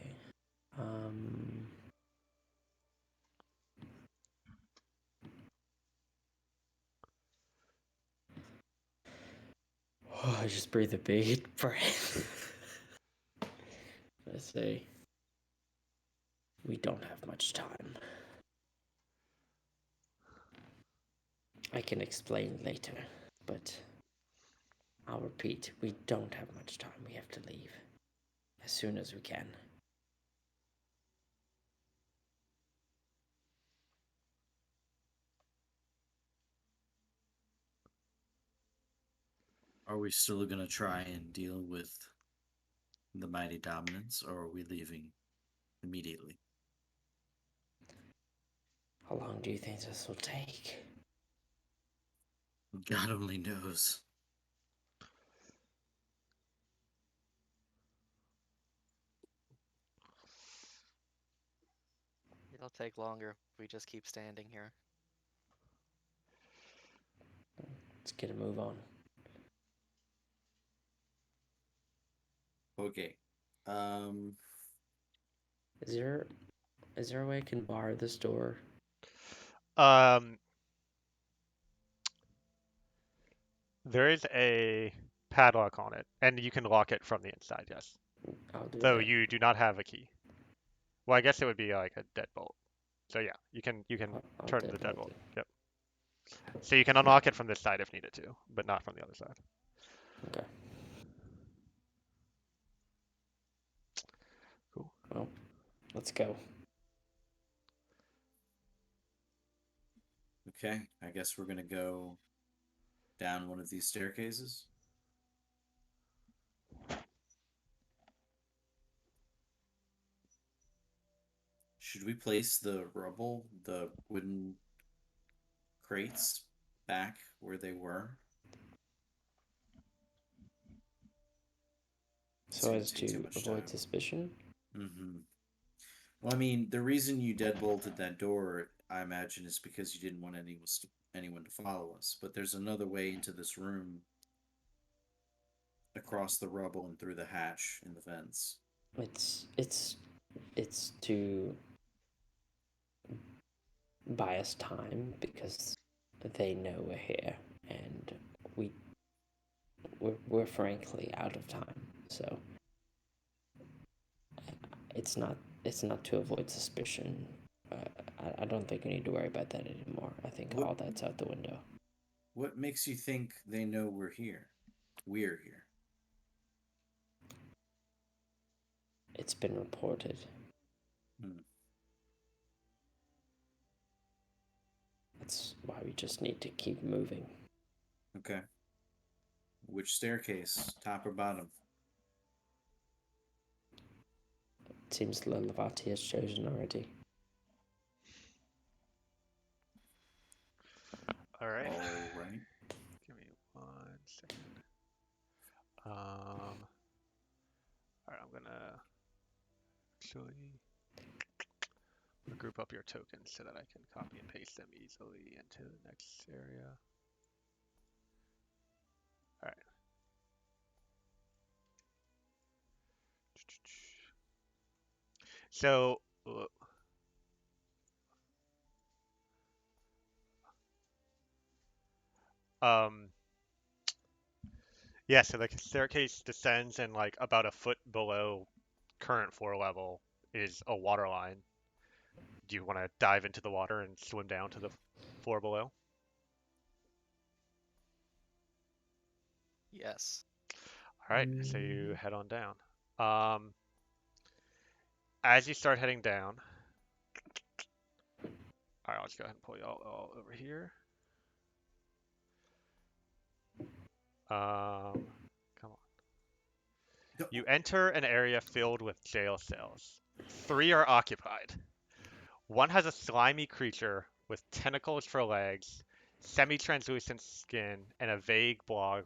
I just breathe a big breath. I say, we don't have much time. I can explain later, but I'll repeat, we don't have much time. We have to leave as soon as we can. Are we still gonna try and deal with the mighty dominance, or are we leaving immediately? How long do you think this will take? God only knows. It'll take longer if we just keep standing here. Let's get a move on. Okay. Is there a way I can bar this door? Um, there is a padlock on it, and you can lock it from the inside. Yes. I'll do Though that. you do not have a key. Well, I guess it would be like a deadbolt. So yeah, you can I'll turn the deadbolt deadbolt. it. Yep. So you can unlock it from this side if needed to, but not from the other side. Okay. Cool. Well, let's go. Okay, I guess we're gonna go down one of these staircases. Should we place the rubble, the wooden crates, back where they were? It's So gonna as take too to much avoid time. suspicion. Mm-hmm. Well, I mean, the reason you deadbolted that door, I imagine, is because you didn't want anyone to follow us. But there's another way into this room across the rubble and through the hatch in the vents. It's to buy us time because they know we're here and we we're frankly out of time. So it's not to avoid suspicion. I don't think we need to worry about that anymore. I think What all that's out the window. what makes you think they know we're here? We're here. It's been reported. Hmm. That's why we just need to keep moving. Okay. Which staircase? Top or bottom? It seems Lelavati has chosen already. All right. All right. Give me 1 second. All right, I'm gonna actually group up your tokens so that I can copy and paste them easily into the next area. All right. So, um, yeah, so the staircase descends and like about a foot below current floor level is a water line. Do you want to dive into the water and swim down to the floor below? Yes. All right, so you head on down. Um, as you start heading down, all right, I'll just go ahead and pull you all over here. Come on. No. You enter an area filled with jail cells. 3 are occupied. One has a slimy creature with tentacles for legs, semi-translucent skin, and a vague blob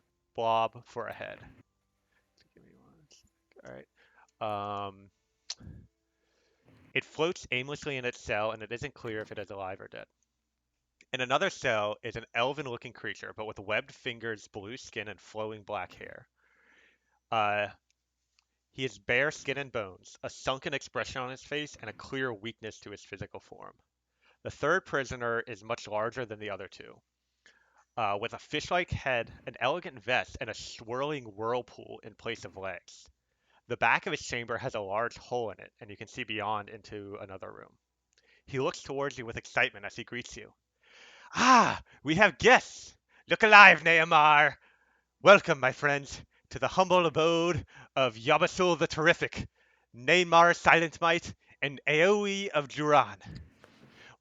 for a head. Give me 1 sec. All right. It floats aimlessly in its cell, and it isn't clear if it is alive or dead. In another cell is an elven-looking creature, but with webbed fingers, blue skin, and flowing black hair. Uh, he has bare skin and bones, a sunken expression on his face, and a clear weakness to his physical form. The third prisoner is much larger than the other two, with a fish-like head, an elegant vest, and a swirling whirlpool in place of legs. The back of his chamber has a large hole in it, and you can see beyond into another room. He looks towards you with excitement as he greets you. Ah, we have guests! Look alive, Nehemar! Welcome, my friends, to the humble abode of Yabasul the Terrific, Neymar Silent Might, and Aoi of Juran.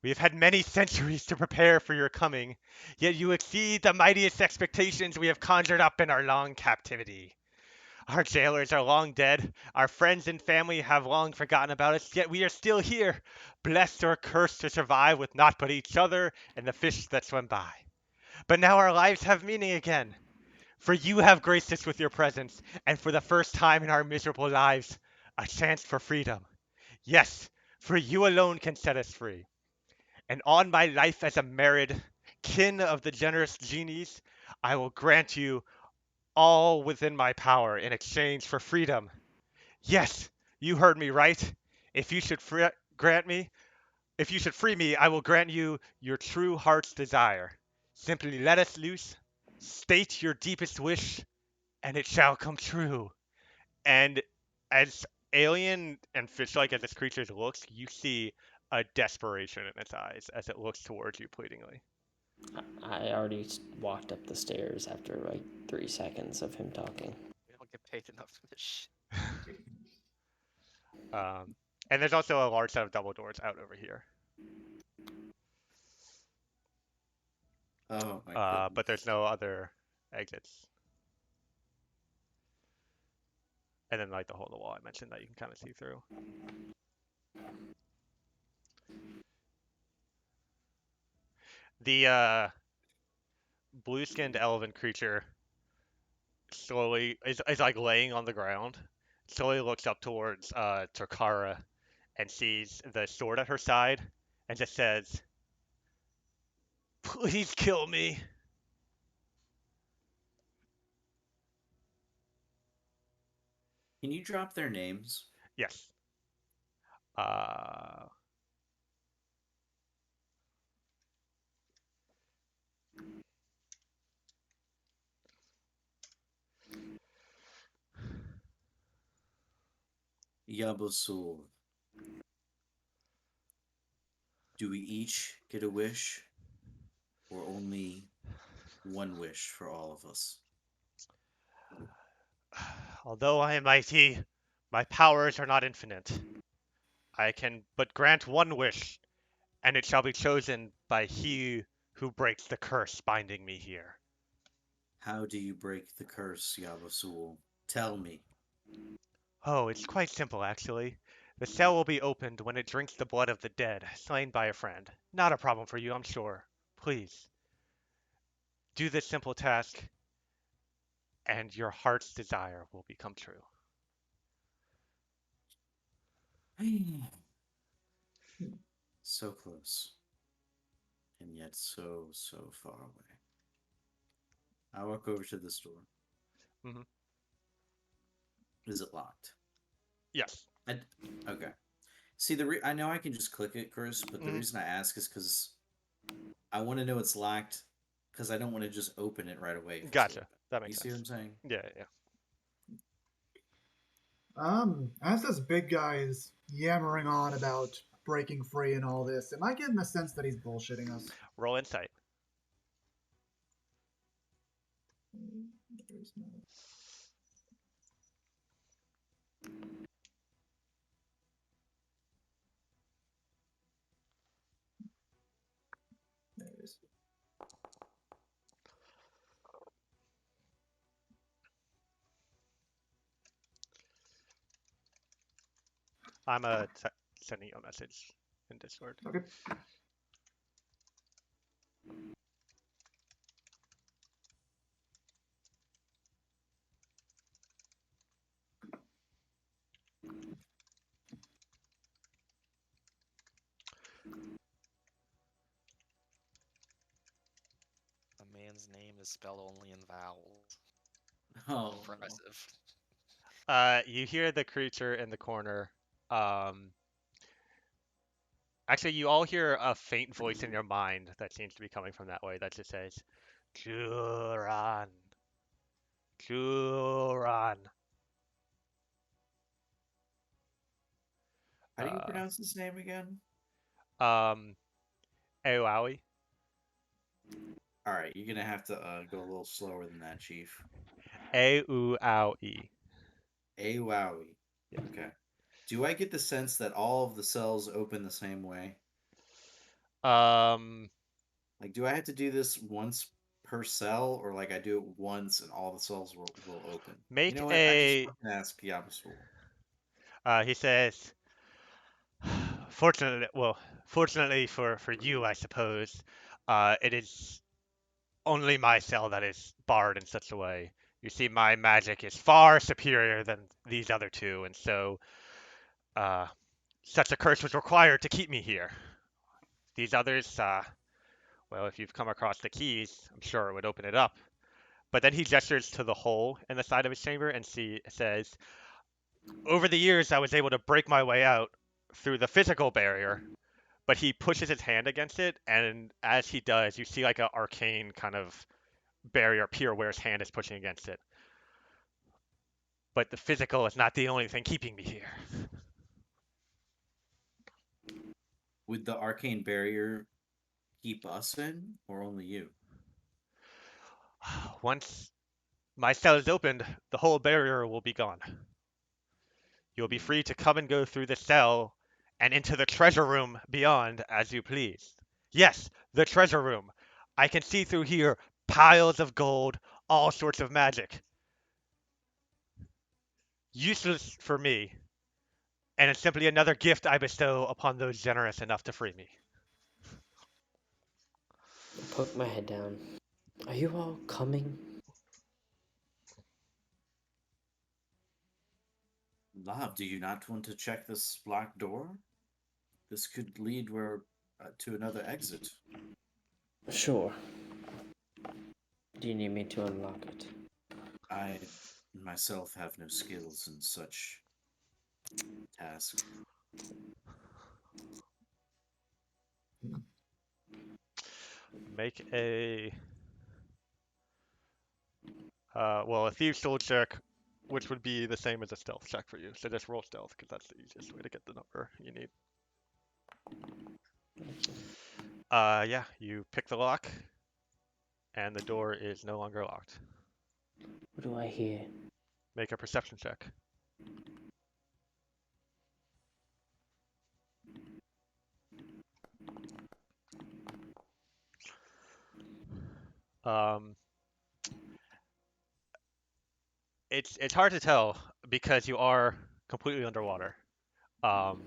We have had many centuries to prepare for your coming, yet you exceed the mightiest expectations we have conjured up in our long captivity. Our jailers are long dead, our friends and family have long forgotten about us, yet we are still here, blessed or cursed to survive with naught but each other and the fish that swim by. But now our lives have meaning again, for you have graced us with your presence, and for the first time in our miserable lives, a chance for freedom. Yes, for you alone can set us free. And on my life as a married kin of the generous genies, I will grant you all within my power in exchange for freedom. Yes, you heard me right. If you should grant me, if you should free me, I will grant you your true heart's desire. Simply let us loose, state your deepest wish, and it shall come true. And as alien and fish-like as this creature looks, you see a desperation in its eyes as it looks towards you pleadingly. I already walked up the stairs after like 3 seconds of him talking. We don't get paid enough for this shit. And there's also a large set of double doors out over here. Oh my goodness. But there's no other exits. And then like the hole in the wall I mentioned that you can kind of see through. The blue-skinned elven creature slowly is like laying on the ground, slowly looks up towards Takara and sees the sword at her side and just says, "Please kill me." Can you drop their names? Yes. Uh, Yabusul. Do we each get a wish, or only one wish for all of us? Although I am mighty, my powers are not infinite. I can but grant one wish, and it shall be chosen by he who breaks the curse binding me here. How do you break the curse, Yabusul? Tell me. Oh, it's quite simple, actually. The cell will be opened when it drinks the blood of the dead, slain by a friend. Not a problem for you, I'm sure. Please, do this simple task, and your heart's desire will become true. So close, and yet so, so far away. I walk over to this door. Hmm. Is it locked? Yes. Okay. See, I know I can just click it, Chris, but the Hmm. reason I ask is because I want to know it's locked because I don't want to just open it right away if it's open. Gotcha. That You makes see what sense. I'm saying? Yeah, yeah. As this big guy is yammering on about breaking free and all this, am I getting the sense that he's bullshitting us? Roll insight. There's no. There it is. I'm sending you a message in Discord. Okay. A man's name is spelled only in vowels. Oh, Impressive. You hear the creature in the corner. Um, Actually, you all hear a faint voice in your mind that seems to be coming from that way that just says, Juran, Juran. how do you Uh, pronounce his name again? um, Eowawi. All right, you're gonna have to go a little slower than that, Chief. Eowawi. A wowie. Yeah. Okay. Do I get the sense that all of the cells open the same way? Um, Like, do I have to do this once per cell, or like I do it once and all the cells will open? You make know what? I just a. fucking ask Yabasul. He says, fortunately for you, I suppose, it is only my cell that is barred in such a way. You see, my magic is far superior than these other two, and so uh, such a curse was required to keep me here. These others, well, if you've come across the keys, I'm sure it would open it up. But then he gestures to the hole in the side of his chamber and says, over the years, I was able to break my way out through the physical barrier, but he pushes his hand against it, and as he does, you see like an arcane kind of barrier appear where his hand is pushing against it. But the physical is not the only thing keeping me here. Would the arcane barrier keep us in, or only you? Once my cell is opened, the whole barrier will be gone. You'll be free to come and go through the cell and into the treasure room beyond as you please. Yes, the treasure room. I can see through here piles of gold, all sorts of magic. Useless for me, and it's simply another gift I bestow upon those generous enough to free me. I poke my head down. Are you all coming? Lav, do you not want to check this locked door? This could lead to another exit. Sure. Do you need me to unlock it? I myself have no skills in such tasks. Make a a thieves' tool check, which would be the same as a stealth check for you. So just roll stealth because that's the easiest way to get the number you need. Yeah, you pick the lock, and the door is no longer locked. What do I hear? Make a perception check. Um, it's hard to tell because you are completely underwater. Um,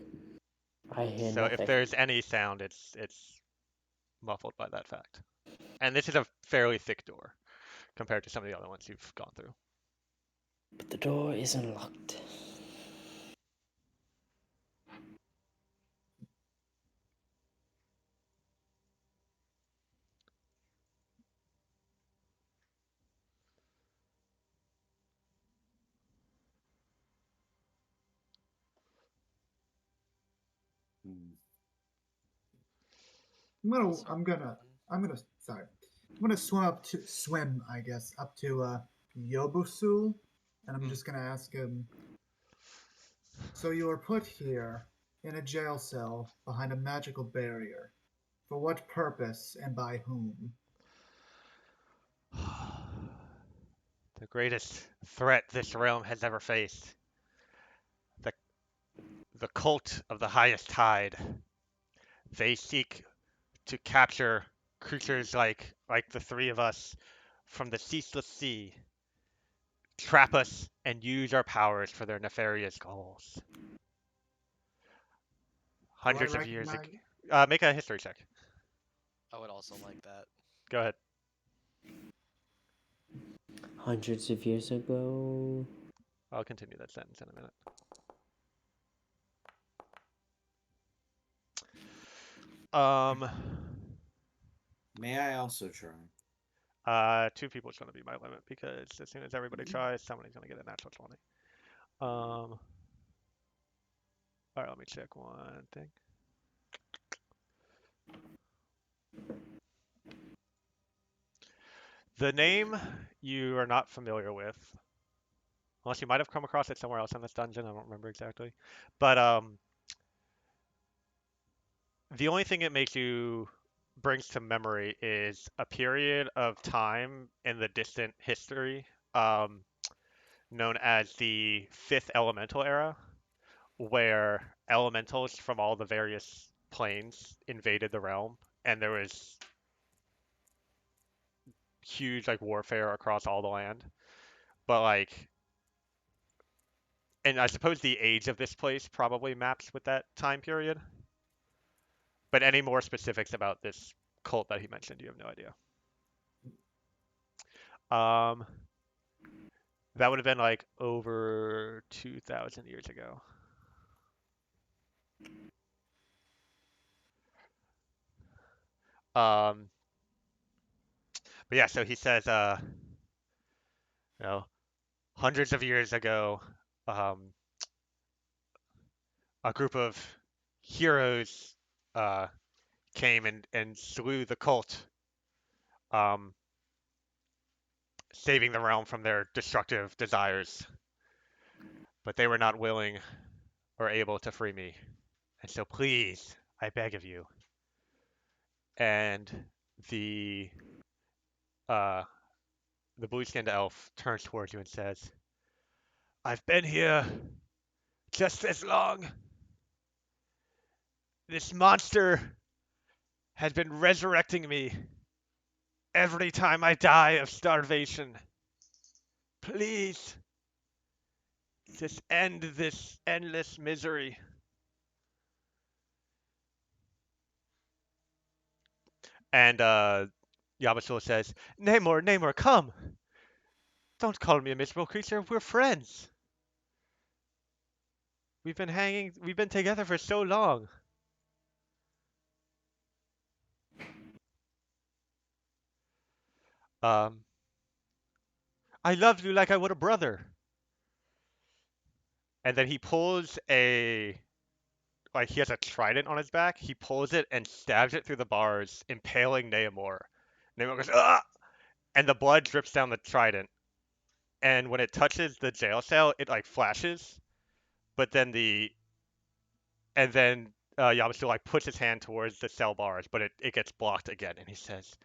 I hear so if nothing. there's any sound, it's muffled by that fact. And this is a fairly thick door compared to some of the other ones you've gone through. But the door isn't locked. Hmm. I'm gonna, sorry. I'm gonna swim, I guess, up to Yobusul, and I'm just gonna ask him. So you were put here in a jail cell behind a magical barrier. For what purpose and by whom? The greatest threat this realm has ever faced. The, the cult of the highest tide. They seek to capture creatures like the three of us from the ceaseless sea, trap us, and use our powers for their nefarious goals. Do I Hundreds of years ago. recognize? Make a history check. I would also like that. Go ahead. Hundreds of years ago. I'll continue that sentence in a minute. May I also try? 2 people is going to be my limit because as soon as everybody tries, somebody's going to get a natural 20. All right, let me check one thing. The name you are not familiar with, unless you might have come across it somewhere else in this dungeon. I don't remember exactly, but the only thing it makes you brings to memory is a period of time in the distant history known as the Fifth Elemental Era, where elementals from all the various planes invaded the realm, and there was huge warfare across all the land. But and I suppose the age of this place probably maps with that time period. But any more specifics about this cult that he mentioned, you have no idea. Um, that would have been over 2,000 years ago. Um, but yeah, so he says, you know, hundreds of years ago, um, a group of heroes uh, came and slew the cult, um, saving the realm from their destructive desires. But they were not willing or able to free me. And so please, I beg of you. And the uh, the blue-skinned elf turns towards you and says, I've been here just as long. This monster has been resurrecting me every time I die of starvation. Please, Just end this endless misery. And Yamasul says, Namor, Namor, come! Don't call me a miserable creature. We're friends. We've been together for so long. Um, I loved you like I would a brother. And then he pulls like he has a trident on his back. He pulls it and stabs it through the bars, impaling Namor. Namor goes, ah! And the blood drips down the trident. And when it touches the jail cell, it like flashes. But then Yamasu like puts his hand towards the cell bars, but it gets blocked again. And he says,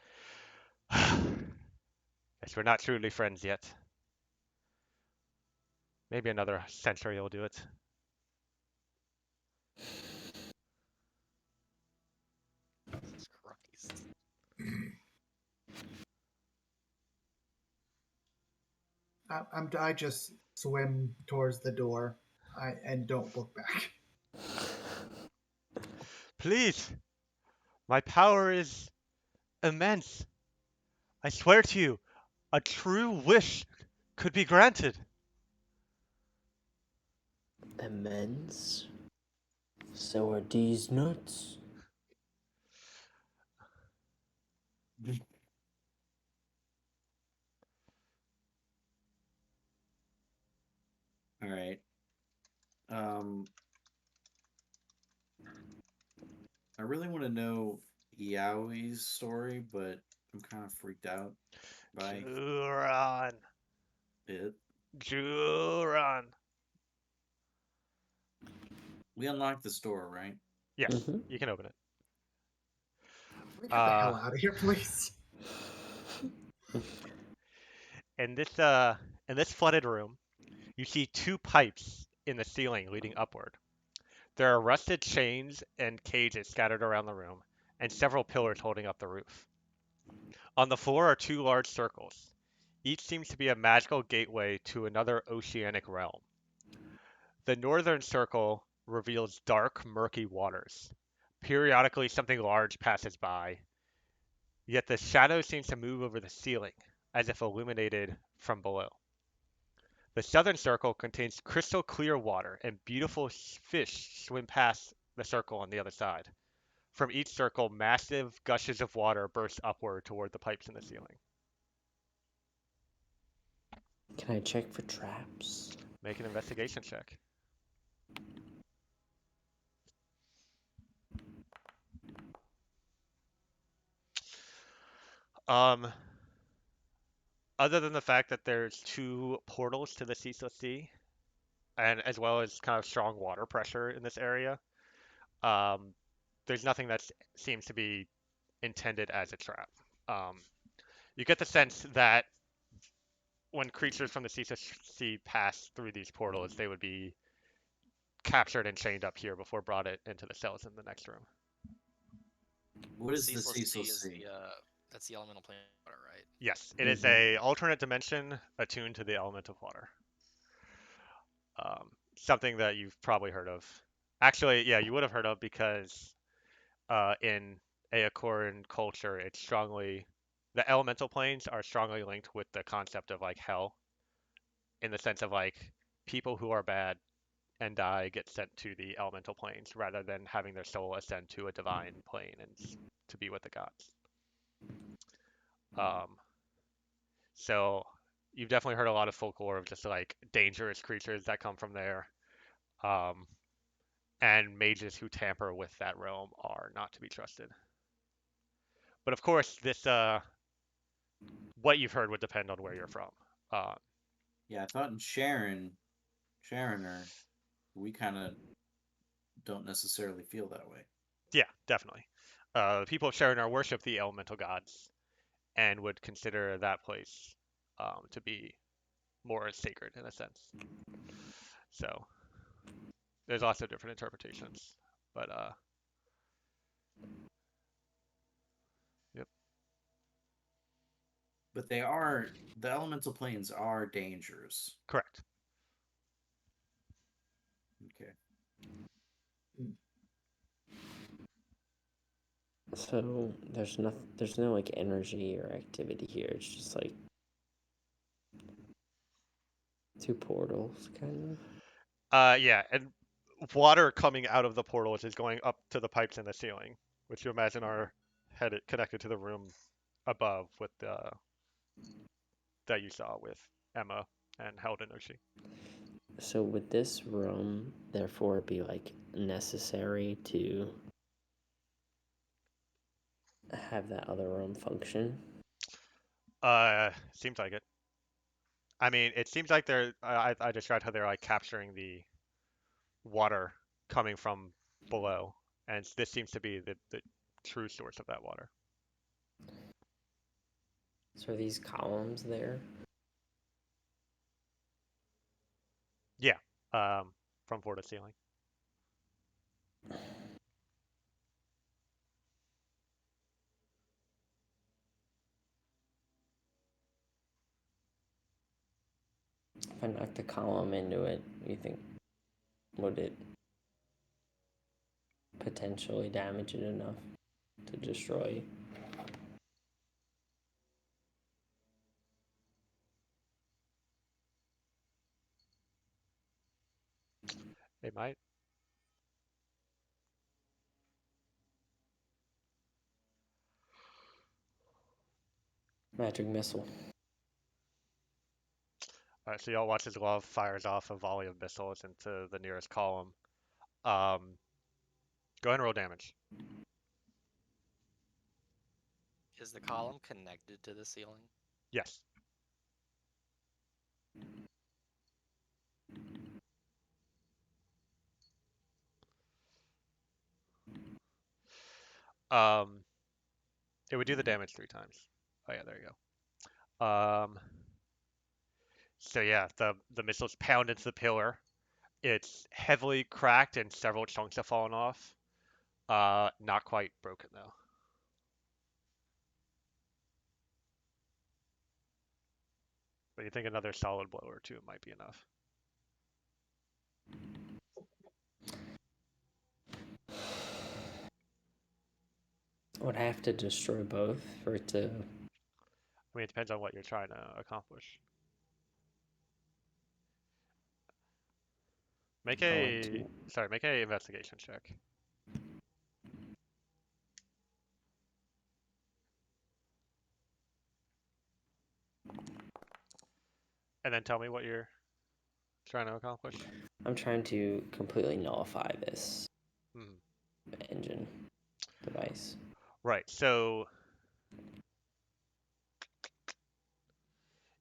guess we're not truly friends yet. Maybe another century will do it. Jesus Christ. I just swim towards the door. And don't look back. Please, my power is immense. I swear to you, a true wish could be granted. Immense. So are these nuts? All right. Um, I really want to know Yaoi's story, but I'm kind of freaked out by Juran. it. Juran. We unlocked this door, right? Yes, Mhm. you can open it. Can we get the hell out of here, please? In this flooded room, you see two pipes in the ceiling leading upward. There are rusted chains and cages scattered around the room, and several pillars holding up the roof. On the floor are two large circles. Each seems to be a magical gateway to another oceanic realm. The northern circle reveals dark, murky waters. Periodically, something large passes by, yet the shadow seems to move over the ceiling, as if illuminated from below. The southern circle contains crystal clear water, and beautiful fish swim past the circle on the other side. From each circle, massive gushes of water burst upward toward the pipes in the ceiling. Can I check for traps? Make an investigation check. Um, Other than the fact that there's two portals to the Cecil Sea, and as well as kind of strong water pressure in this area, um, there's nothing that seems to be intended as a trap. Um, you get the sense that when creatures from the Cecil Sea pass through these portals, they would be captured and chained up here before brought into the cells in the next room. What is the Cecil Cecil Sea is Sea? that's the elemental plane of water, right? Yes, it is a alternate dimension attuned to the element of water. Something that you've probably heard of. Actually, yeah, you would have heard of because in Eochoran culture, the elemental planes are strongly linked with the concept of like hell, in the sense of like people who are bad and die get sent to the elemental planes rather than having their soul ascend to a divine plane and to be with the gods. Um, so you've definitely heard a lot of folklore of just like dangerous creatures that come from there. Um, and mages who tamper with that realm are not to be trusted. But of course, what you've heard would depend on where you're from. Uh, Yeah, I thought in Sharoner, we kind of don't necessarily feel that way. yeah, definitely. The people of Sharonar worship the elemental gods and would consider that place to be more sacred in a sense. So there's lots of different interpretations, but yep, But the elemental planes are dangerous. correct. So there's no like energy or activity here. It's just like two portals, kind of. Yeah, and water coming out of the portals is going up to the pipes in the ceiling, which you imagine are headed connected to the room above with the that you saw with Emma and held in Oshi. So would this room therefore be like necessary to have that other room function? Seems like it. I mean, it seems like they're. I described how they're like capturing the water coming from below, and this seems to be the true source of that water. So are these columns there? Yeah, from floor to ceiling. If I knock the column into it, you think would it potentially damage it enough to destroy? It might. Magic missile. All right, so y'all watch as Love fires off a volley of missiles into the nearest column. Um, Go ahead and roll damage. Is the column connected to the ceiling? Yes. Um, it would do the damage 3 times. Oh yeah, there you go. So yeah, the missiles pound into the pillar. It's heavily cracked and several chunks have fallen off. Not quite broken though. But you think another solid blow or two might be enough. Would I have to destroy both for it to? I mean, it depends on what you're trying to accomplish. Make a investigation check. And then tell me what you're trying to accomplish. I'm trying to completely nullify this Hmm. engine device. Right. So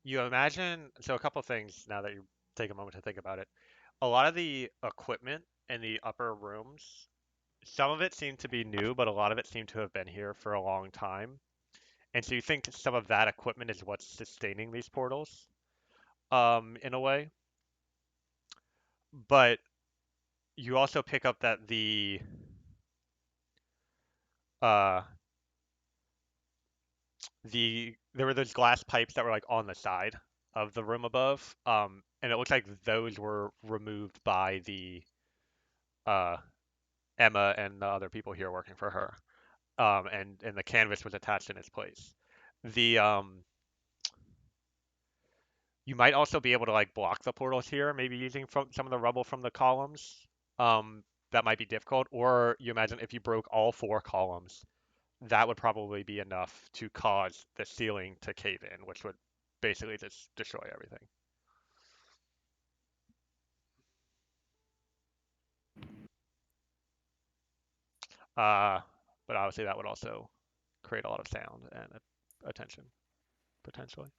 you imagine, so a couple things now that you take a moment to think about it. A lot of the equipment in the upper rooms, some of it seemed to be new, but a lot of it seemed to have been here for a long time. And so you think some of that equipment is what's sustaining these portals, in a way. But you also pick up that uh, there were those glass pipes that were like on the side of the room above, and it looks like those were removed by the uh, Emma and the other people here working for her, and the canvas was attached in its place. The You might also be able to like block the portals here, maybe using from some of the rubble from the columns. That might be difficult. Or you imagine if you broke all 4 columns, that would probably be enough to cause the ceiling to cave in, which would basically just destroy everything. Uh, but obviously that would also create a lot of sound and attention, potentially.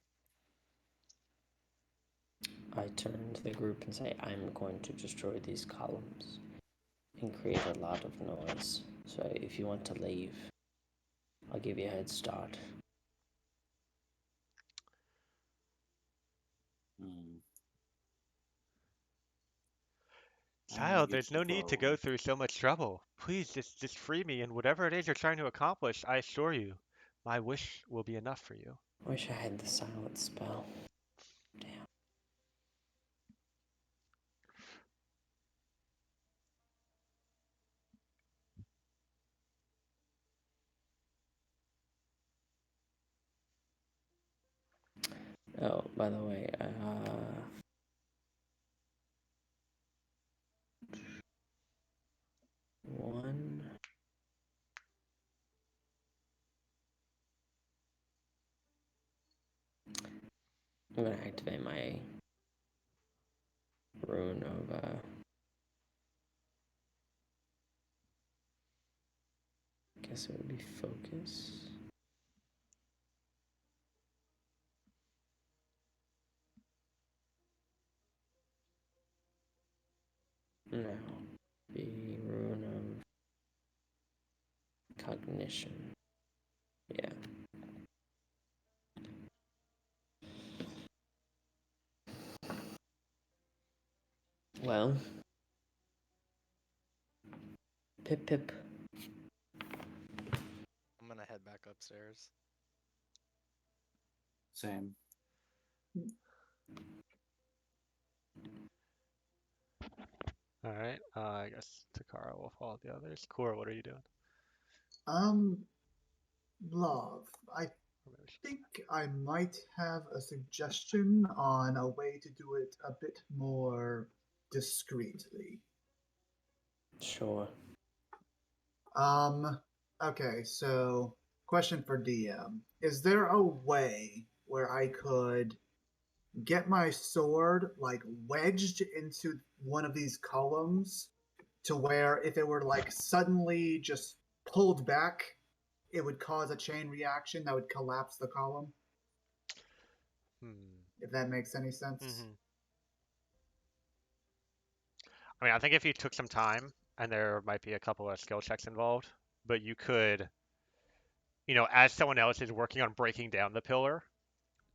I turn to the group and say, I'm going to destroy these columns and create a lot of noise. So if you want to leave, I'll give you a head start. Hmm. I wanna Child, get there's the no need to bow. go through so much trouble. Please just free me, and whatever it is you're trying to accomplish, I assure you, my wish will be enough for you. I wish I had the silence spell. Damn. Oh, by the way, one. I'm gonna activate my rune of guess it would be focus. No, be rune of cognition. Yeah. Well, pip pip. I'm gonna head back upstairs. Same. All right. I guess Takara will follow the others. Core, what are you doing? Love, I Or maybe she- think I might have a suggestion on a way to do it a bit more discreetly. Sure. Okay, so question for DM. Is there a way where I could get my sword like wedged into one of these columns to where if it were like suddenly just pulled back, it would cause a chain reaction that would collapse the column? Hmm. If that makes any sense. Mm-hmm. I mean, I think if you took some time, and there might be a couple of skill checks involved, but you could, as someone else is working on breaking down the pillar,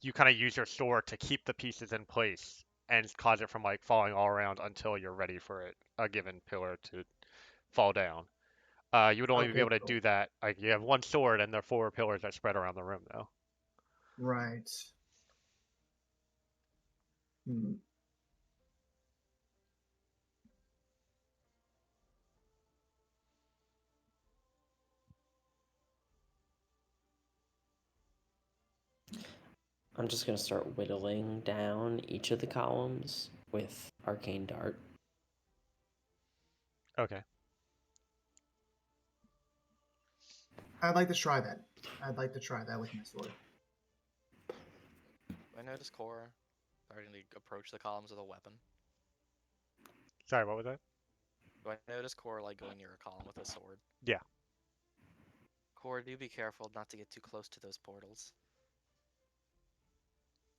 you kind of use your sword to keep the pieces in place and cause it from like falling all around until you're ready for a given pillar to fall down. You would only be Okay, able to cool. do that like you have one sword and there are four pillars that spread around the room though. Right. Hmm. I'm just gonna start whittling down each of the columns with arcane dart. Okay. I'd like to try that. I'd like to try that with my sword. I notice Core starting to approach the columns with a weapon. Sorry, what was that? Do I notice Core like going near a column with a sword? Yeah. Core, do be careful not to get too close to those portals.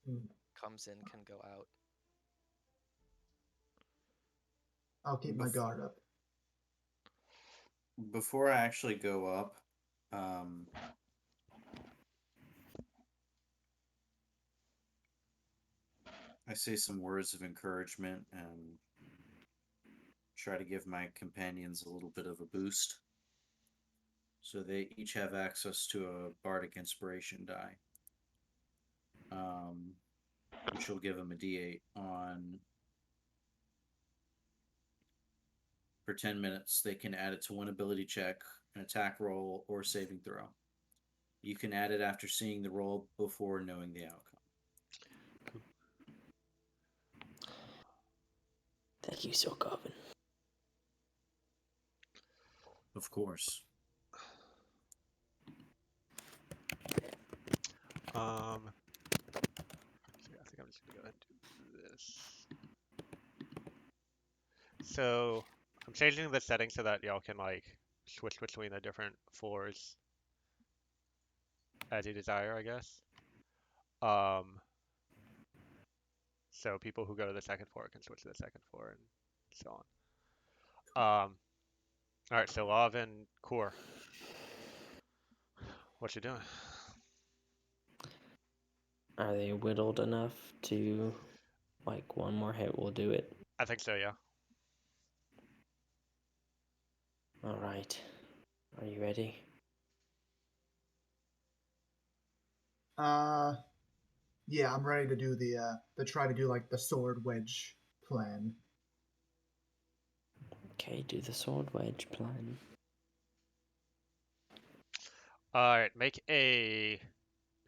Hmm. Comes in, can go out. I'll keep my Bef- guard up. Before I actually go up, um, I say some words of encouragement and try to give my companions a little bit of a boost. So they each have access to a bardic inspiration die, which will give them a d8 on. For 10 minutes, they can add it to one ability check, an attack roll, or saving throw. You can add it after seeing the roll before knowing the outcome. Thank you, Silkoven. Of course. So I think I'm just gonna go ahead and do this. So I'm changing the settings so that y'all can like switch between the different floors as you desire, I guess. Um, so people who go to the second floor can switch to the second floor and so on. All right, so Lav and Core, what you doing? Are they whittled enough to, like, one more hit will do it? I think so, yeah. All right. Are you ready? Uh, yeah, I'm ready to do to try to do like the sword wedge plan. Okay, do the sword wedge plan. All right, make a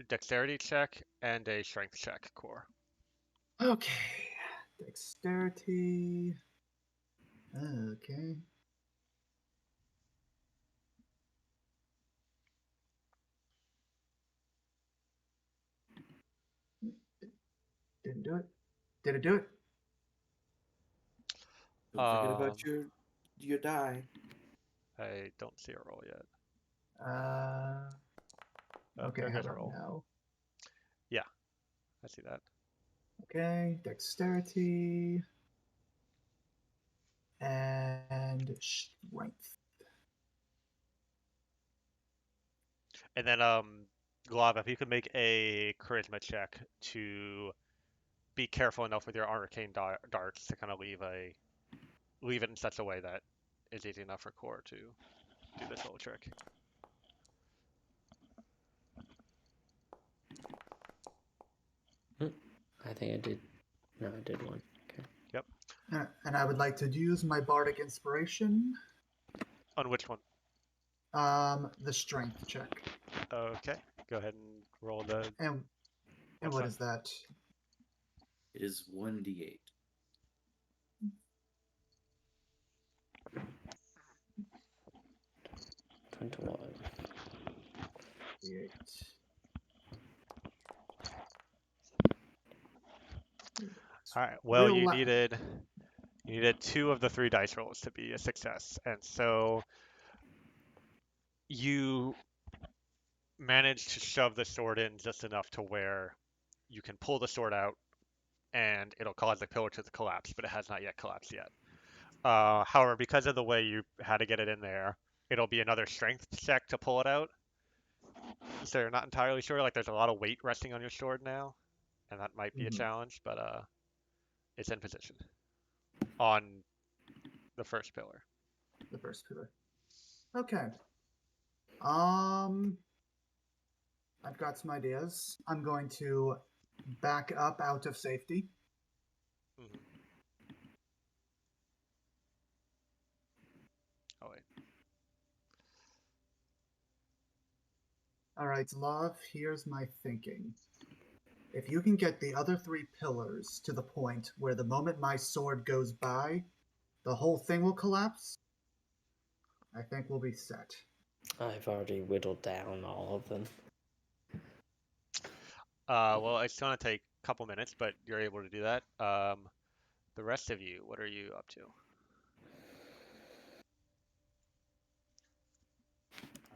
dexterity check and a strength check, core. Okay. Dexterity. Okay. Didn't do it. Did it do it? Don't forget about Um, your die. I don't see a roll yet. Uh. Oh, Okay, there how goes a about roll. now? Yeah, I see that. Okay, dexterity and strength. And then, Glava, if you could make a charisma check to be careful enough with your arcane darts to kind of leave it in such a way that is easy enough for core to do this little trick. I think I did. No, I did one. Okay. Yep. And I would like to use my bardic inspiration. On which one? The strength check. Okay. Go ahead and roll the And what's what that? is that? It is 1d8. $21. D8. All right. Well, Real la- you needed 2 of the 3 dice rolls to be a success, and so you managed to shove the sword in just enough to where you can pull the sword out and it'll cause the pillar to collapse, but it has not yet collapsed yet. However, because of the way you had to get it in there, it'll be another strength check to pull it out. So you're not entirely sure. Like there's a lot of weight resting on your sword now, and that might be a Mhm, challenge, but it's in position on the first pillar. the first pillar. Okay. Um, I've got some ideas. I'm going to back up out of safety. Mm-hmm. Oh wait. All right, love, here's my thinking. If you can get the other 3 pillars to the point where the moment my sword goes by, the whole thing will collapse, I think we'll be set. I've already whittled down all of them. Well, it's gonna take a couple minutes, but you're able to do that. The rest of you, what are you up to?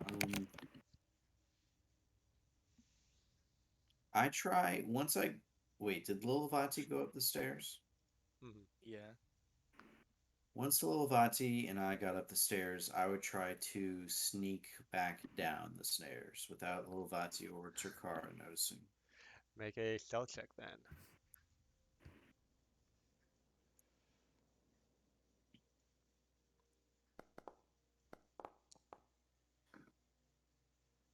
Um, I try once I wait. Did Lilavati go up the stairs? Mm-hmm. Yeah. Once Lilavati and I got up the stairs, I would try to sneak back down the stairs without Lilavati or Takara noticing. Make a stealth check then.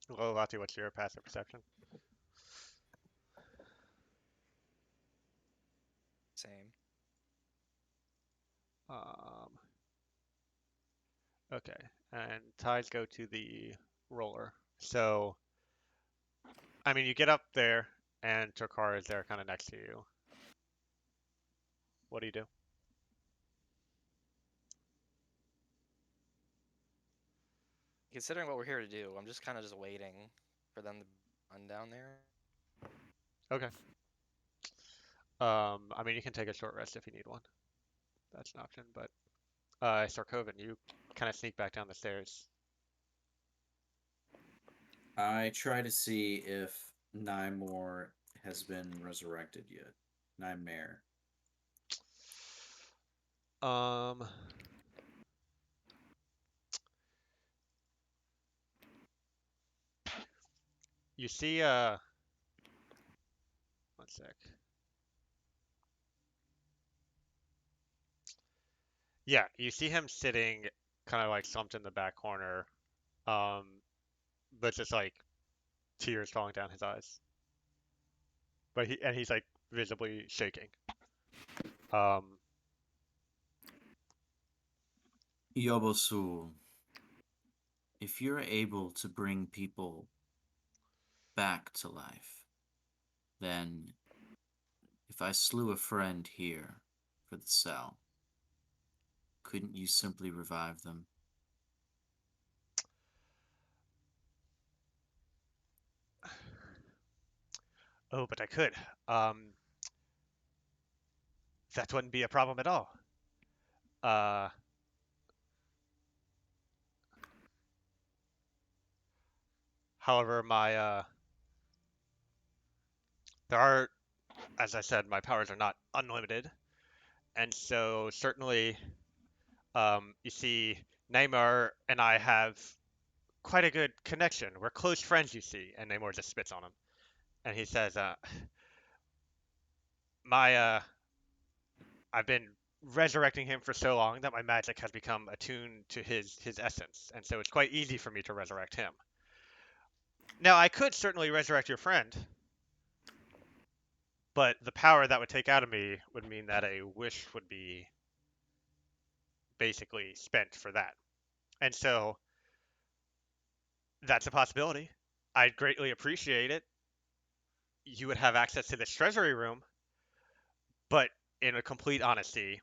Well, Lati, what's your passive perception? Same. Um, okay, and ties go to the roller. So, I mean, you get up there, and Tokar is there kind of next to you. What do you do? Considering what we're here to do, I'm just kind of just waiting for them to run down there. Okay. I mean, you can take a short rest if you need one. That's an option, but Sarkovan, you kind of sneak back down the stairs. I try to see if Nymore has been resurrected yet. Nymare. Um, you see, one sec. Yeah, you see him sitting kind of like slumped in the back corner, um, but just like tears falling down his eyes. But he's like visibly shaking. Um, Yobosul, if you're able to bring people back to life, then if I slew a friend here for the cell, couldn't you simply revive them? Oh, but I could. Um, that wouldn't be a problem at all. Uh, however, there are, as I said, my powers are not unlimited, and so certainly, you see, Neymar and I have quite a good connection. We're close friends, you see. And Namor just spits on him, and he says, "My, I've been resurrecting him for so long that my magic has become attuned to his essence, and so it's quite easy for me to resurrect him. Now, I could certainly resurrect your friend, but the power that would take out of me would mean that a wish would be basically spent for that, and so that's a possibility. I'd greatly appreciate it. You would have access to this treasury room, but in a complete honesty,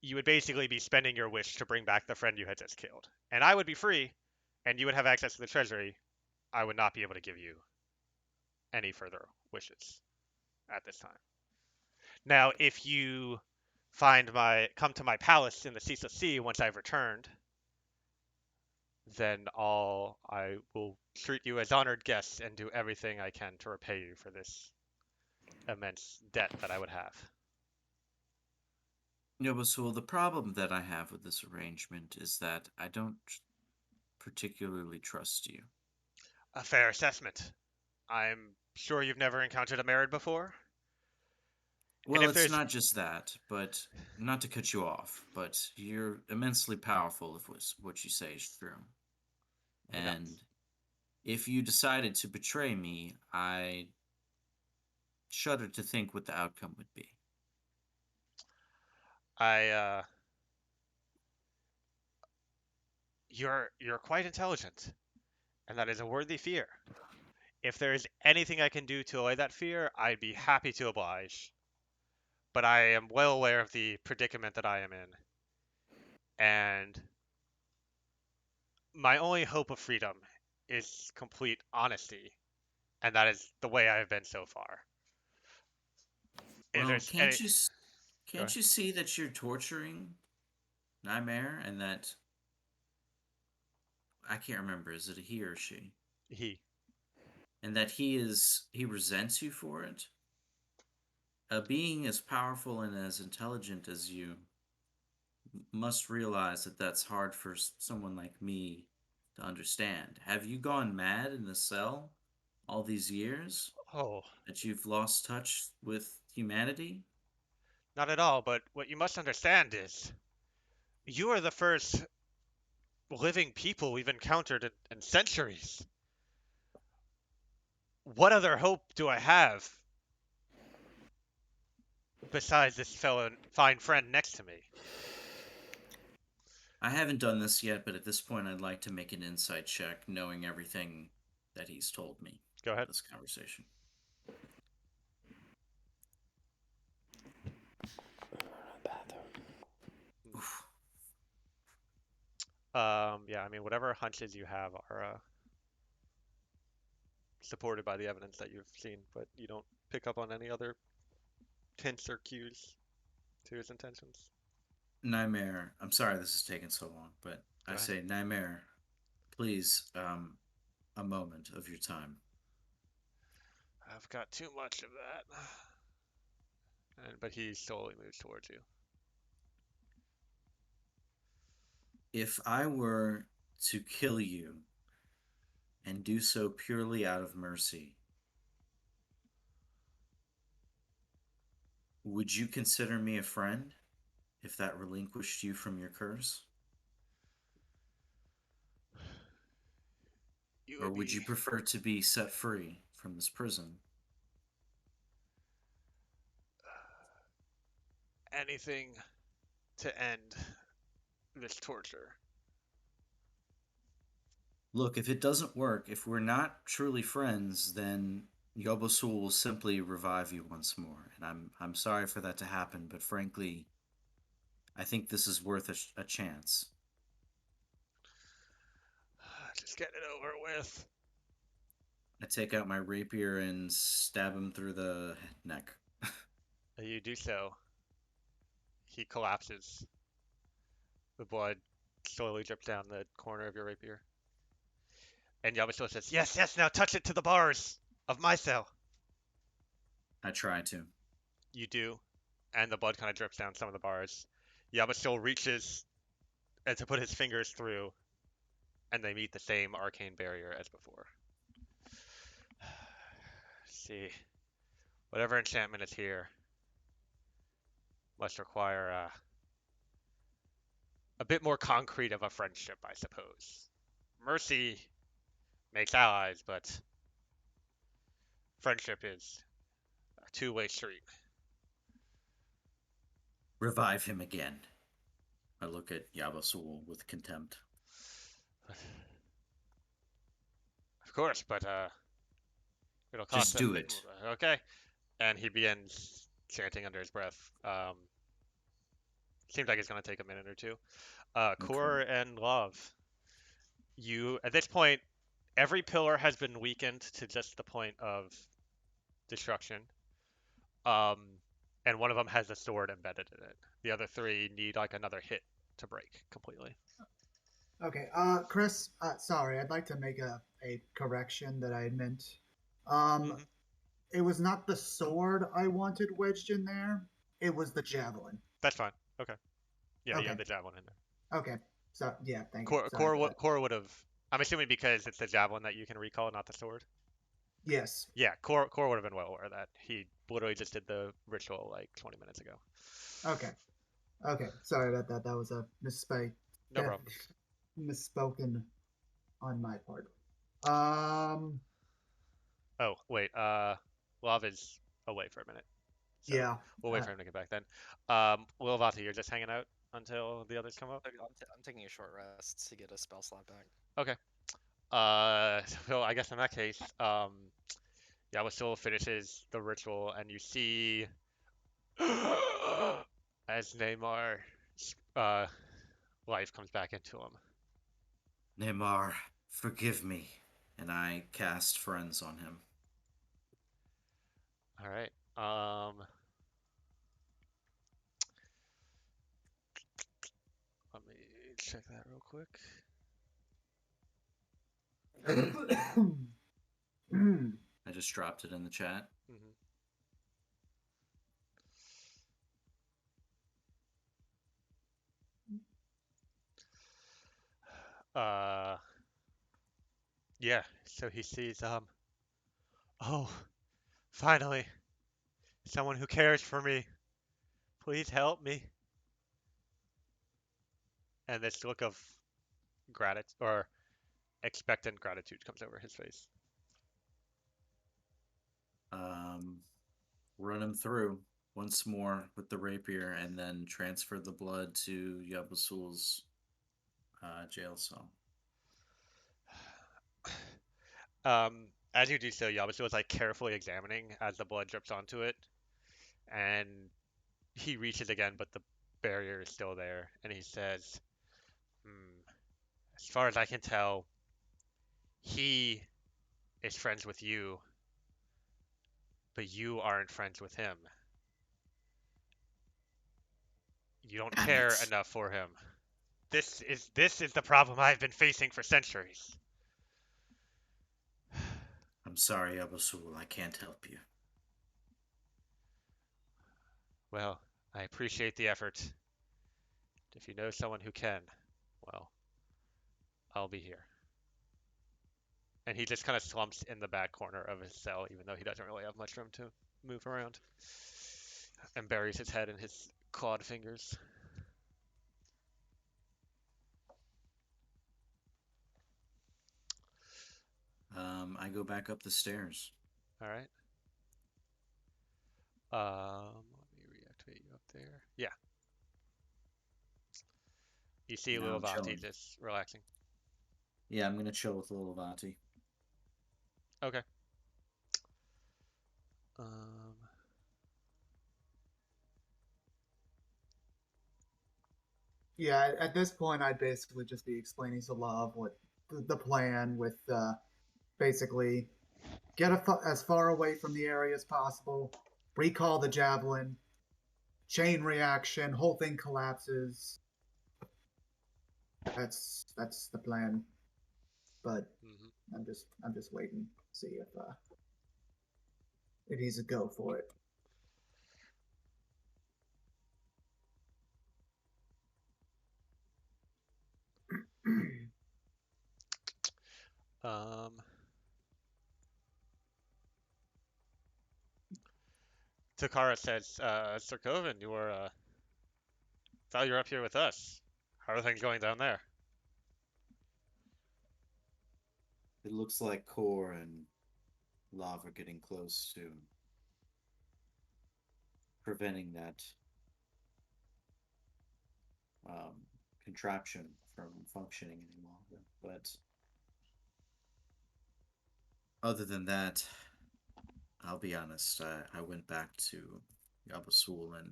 you would basically be spending your wish to bring back the friend you had just killed. And I would be free, and you would have access to the treasury. I would not be able to give you any further wishes at this time. Now, if you come to my palace in the Ceaseless Sea once I've returned, then I will treat you as honored guests and do everything I can to repay you for this immense debt that I would have. Nobusul, the problem that I have with this arrangement is that I don't particularly trust you. A fair assessment. I'm sure you've never encountered a Merid before. And Well, if it's there's not just that, but not to cut you off, but you're immensely powerful if what you say is true. who knows? And if you decided to betray me, I shudder to think what the outcome would be. I you're quite intelligent, and that is a worthy fear. If there is anything I can do to allay that fear, I'd be happy to oblige. But I am well aware of the predicament that I am in, and my only hope of freedom is complete honesty, and that is the way I have been so far. If Well, there's any, go can't ahead. you see that you're torturing Nightmare and that I can't remember, is it a he or she? He. And that he resents you for it? A being as powerful and as intelligent as you must realize that that's hard for someone like me to understand. Have you gone mad in the cell all these years? Oh, That you've lost touch with humanity? not at all. But what you must understand is, you are the first living people we've encountered in centuries. What other hope do I have besides this fellow fine friend next to me? I haven't done this yet, but at this point, I'd like to make an insight check, knowing everything that he's told me Go about ahead. this conversation. Bathroom. Oof. Yeah, I mean, whatever hunches you have are supported by the evidence that you've seen, but you don't pick up on any other hints or cues to his intentions. Nightmare, I'm sorry this is taking so long, but Go I ahead. say, Nightmare, please, a moment of your time. I've got too much of that. But he slowly moves towards you. If I were to kill you and do so purely out of mercy, would you consider me a friend if that relinquished you from your curse? You Or would would you be prefer to be set free from this prison? anything to end this torture. Look, if it doesn't work, if we're not truly friends, then Yobosul will simply revive you once more. And I'm sorry for that to happen, but frankly, I think this is worth a chance. Just get it over with. I take out my rapier and stab him through the neck. You do so. He collapses. The blood slowly drips down the corner of your rapier. And Yabashiro says, "Yes, yes, now touch it to the bars of my cell." I try to. You do, and the blood kind of drips down some of the bars. Yabashiro reaches and to put his fingers through, and they meet the same arcane barrier as before. See, whatever enchantment is here must require a bit more concrete of a friendship, I suppose. Mercy makes allies, but friendship is a two-way street. Revive him again. I look at Yabasul with contempt. Of course, but it'll cost Just us. do it. Okay. And he begins chanting under his breath. Seems like it's gonna take a minute or two. Core Okay. and Love. You at this point, every pillar has been weakened to just the point of destruction. Um, and one of them has a sword embedded in it. The other three need like another hit to break completely. Okay, Chris, sorry, I'd like to make a correction that I meant. Um, Hmm. it was not the sword I wanted wedged in there. It was the javelin. That's fine. Okay. Yeah, you Okay, have the javelin in there. okay. So yeah, thank you. Core, Sorry core, about that. core would have. I'm assuming because it's the javelin that you can recall, not the sword. Yes. Yeah, core would have been well aware of that. He literally just did the ritual like 20 minutes ago. Okay. Okay. Sorry about that. That was a misspeak. No problem. Misspoken on my part. Um. Oh wait, Love is away for a minute, so Yeah. we'll wait Uh, for him to get back then. Lil you're just hanging out until the others come up. I'm taking a short rest to get a spell slot back. Okay. So I guess in that case, Yabasul finishes the ritual, and you see as Neymar, uh, life comes back into him. Neymar, forgive me. And I cast Friends on him. All right. Let me check that real quick. I just dropped it in the chat. Hmm. Uh, yeah. So he sees oh, finally, someone who cares for me. Please help me. And this look of gratitude or expectant gratitude comes over his face. Um, Run him through once more with the rapier and then transfer the blood to Yabasul's jail cell. As you do so, Yabasu is like carefully examining as the blood drips onto it, and he reaches again, but the barrier is still there, and he says, hmm, "As far as I can tell, he is friends with you, but you aren't friends with him. You don't Damn care it. enough for him. This is the problem I've been facing for centuries." I'm sorry, Yabasul. I can't help you. Well, I appreciate the effort. If you know someone who can, well, I'll be here. And he just kind of slumps in the back corner of his cell, even though he doesn't really have much room to move around, and buries his head in his clawed fingers. I go back up the stairs. All right. Let me reactivate you up there. Yeah. You see Now Lil I'm Vati chilling. just relaxing. Yeah, I'm gonna chill with little Vati. Okay. Um, Yeah, at this point, I'd basically just be explaining to Love what the plan with basically get as far away from the area as possible, recall the javelin, chain reaction, whole thing collapses. That's the plan. But mhm. I'm just waiting to see if he's a go for it. Um, Takara says, Sir Coven, you were, thought you were up here with us. How are things going down there? It looks like Core and Lava are getting close to preventing that um, contraption from functioning any longer. But other than that, I'll be honest. I went back to Yabasul and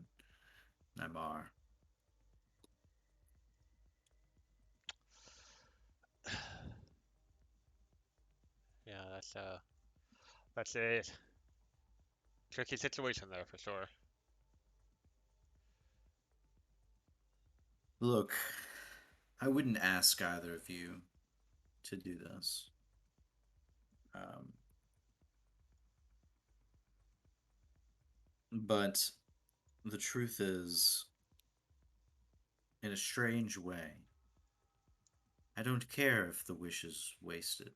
Naimar. Yeah, that's a tricky situation there for sure. Look, I wouldn't ask either of you to do this. Um, but the truth is, in a strange way, I don't care if the wish is wasted.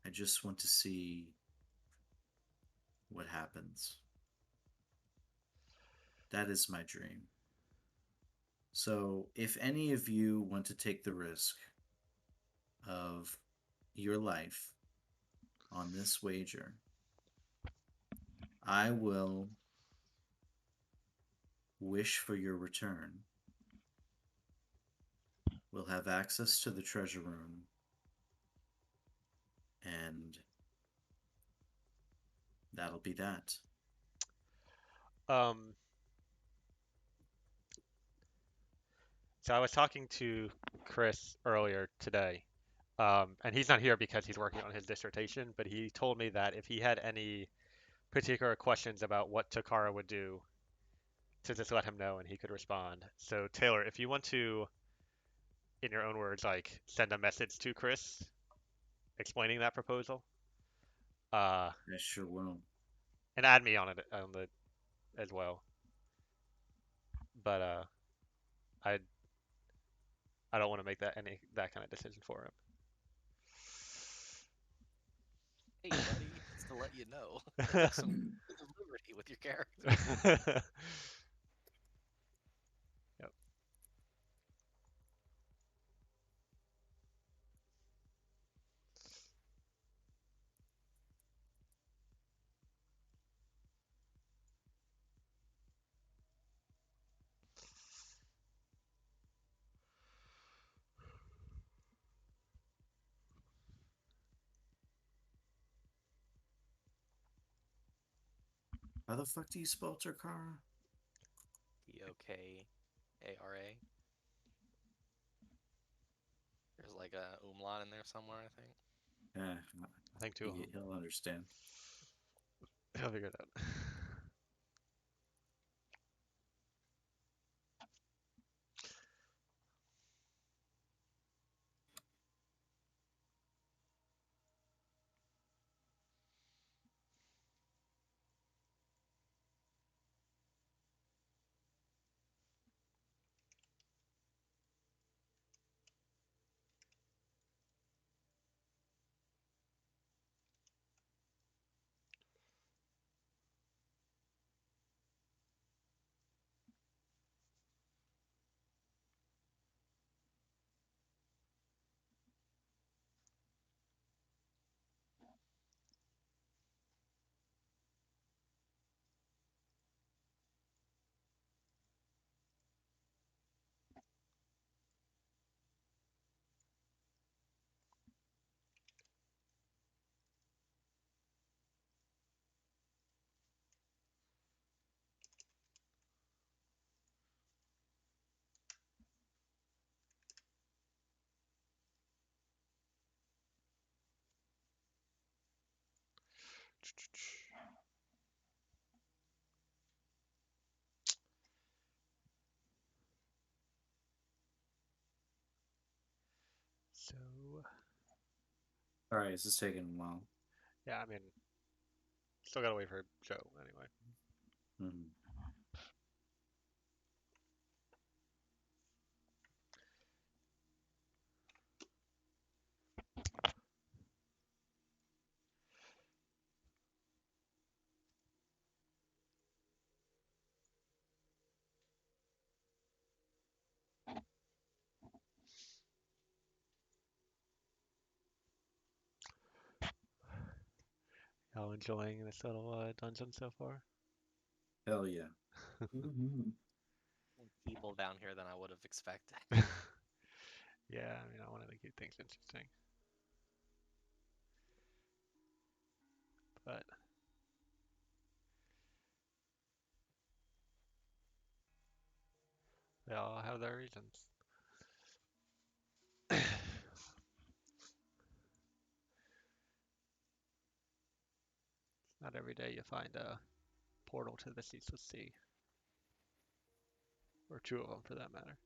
I just want to see what happens. That is my dream. So, if any of you want to take the risk of your life on this wager, I will wish for your return. We'll have access to the treasure room, and that'll be that. Um, so I was talking to Chris earlier today, and he's not here because he's working on his dissertation, but he told me that if he had any particular questions about what Takara would do, to just let him know and he could respond. So Taylor, if you want to, in your own words, like send a message to Chris explaining that proposal, uh, I sure will. and add me on it on the as well. But I I don't want to make that kind of decision for Hey, buddy, just to let you know, I him. took some liberty with your character. Yep. How the fuck do you spell Takara? Eokara. There's like a umlaut in there somewhere, I think. Eh, I think two of them. he'll understand. He'll figure it out. So All right, this is taking a while. yeah, I mean, still gotta wait for Joe anyway. Mhm. Y'all enjoying this little dungeon so far? Hell yeah. Mhm. More people down here than I would have expected. Yeah, I mean, I wanted to keep things interesting, but they all have their reasons. Not every day you find a portal to the ceaseless sea, or two of them for that matter.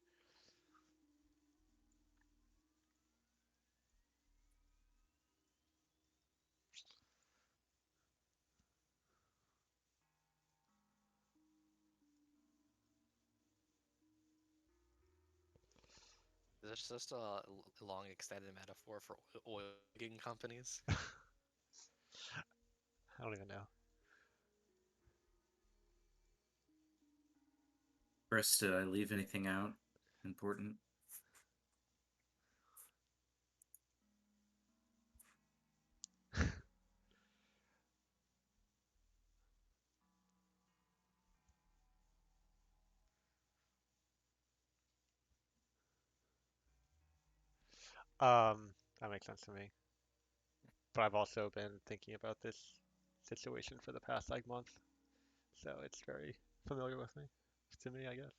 Is this just a long extended metaphor for oil rigging companies? I don't even know. Chris, did I leave anything out important? That makes sense to me. But I've also been thinking about this situation for the past like month, so it's very familiar with me, to me, I guess.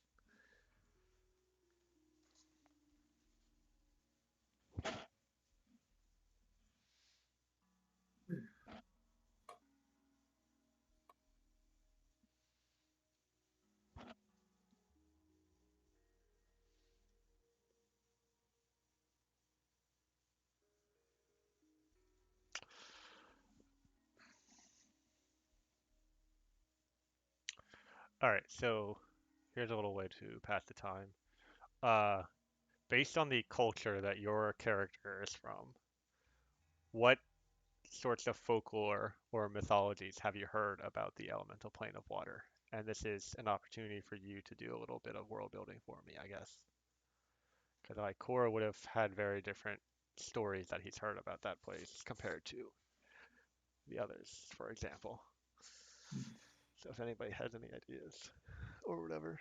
All right, so here's a little way to pass the time. Uh, Based on the culture that your character is from, what sorts of folklore or mythologies have you heard about the elemental plane of water? And this is an opportunity for you to do a little bit of world building for me, I guess. Because like Cora would have had very different stories that he's heard about that place compared to the others, for example. So if anybody has any ideas or whatever.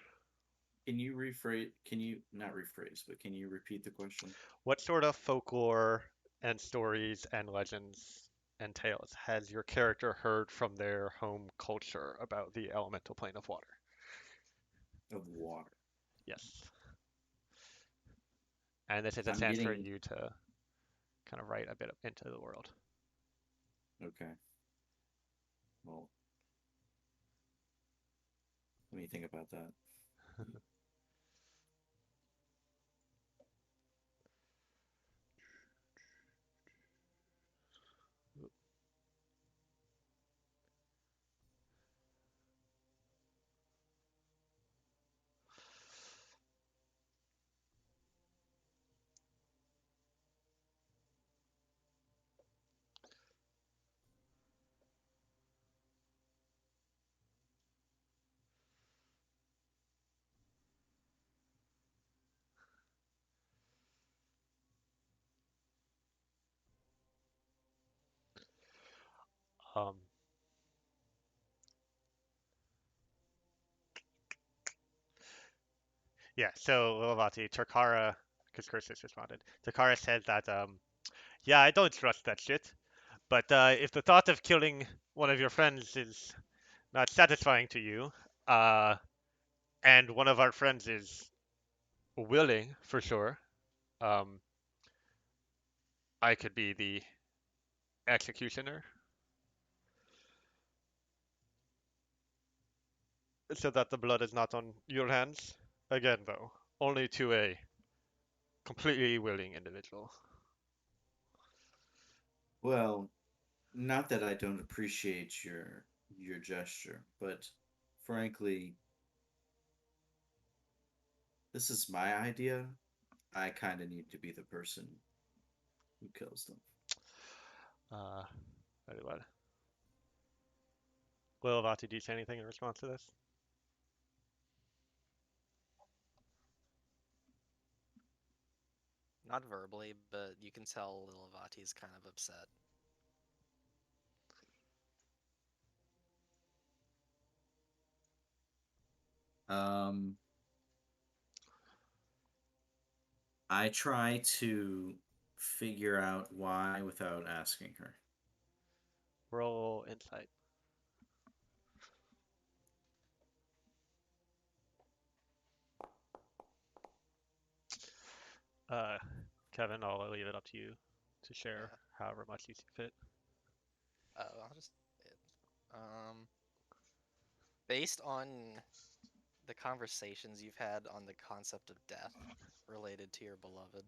Can you rephrase? Can you not rephrase, but can you repeat the question? What sort of folklore and stories and legends and tales has your character heard from their home culture about the elemental plane of water? Of water. Yes. And this is a I'm chance for getting you to kind of write a bit into the world. okay. Well, let me think about that. Um, yeah, so Lilavati, Takara, because Cursus responded, Takara said that, yeah, I don't trust that shit. But if the thought of killing one of your friends is not satisfying to you, uh, and one of our friends is willing, for sure, um, I could be the executioner, so that the blood is not on your hands. Again, though, only to a completely willing individual. Well, not that I don't appreciate your gesture, but frankly, this is my idea. I kind of need to be the person who kills them. Uh, very well. Will Vati, do you say anything in response to this? Not verbally, but you can tell Lilavati's kind of upset. Um, I try to figure out why without asking her. Roll insight. Uh, Kevin, I'll leave it up to you to share Yeah. however much you see fit. I'll just. Um, Based on the conversations you've had on the concept of death related to your beloved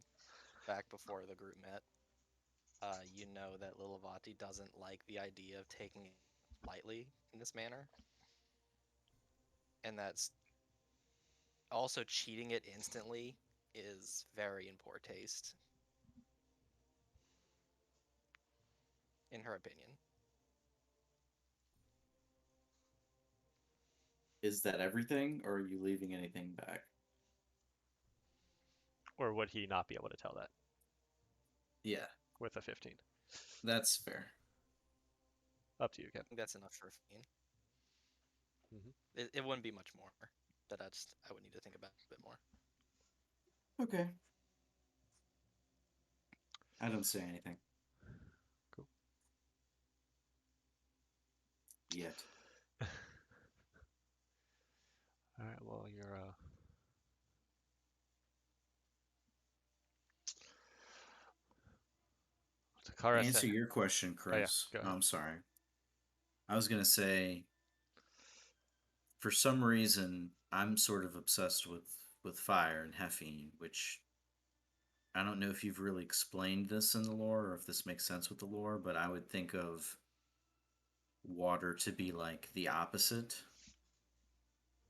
back before the group met, you know that Lilavati doesn't like the idea of taking it lightly in this manner, and that's also cheating it instantly is very in poor taste, in her opinion. Is that everything, or are you leaving anything back? Or would he not be able to tell that Yeah, with a 15? that's fair. Up to you, I Kevin. think that's enough for a fiend. Hmm. It wouldn't be much more, but I would need to think about it a bit more. Okay. I don't say anything Cool. yet. All right. Well, you're Takara Answer said. your question, Oh yeah, Chris. go Oh, ahead. I'm sorry. I was gonna say, for some reason, I'm sort of obsessed with fire and Heffine, which I don't know if you've really explained this in the lore or if this makes sense with the lore, but I would think of water to be like the opposite.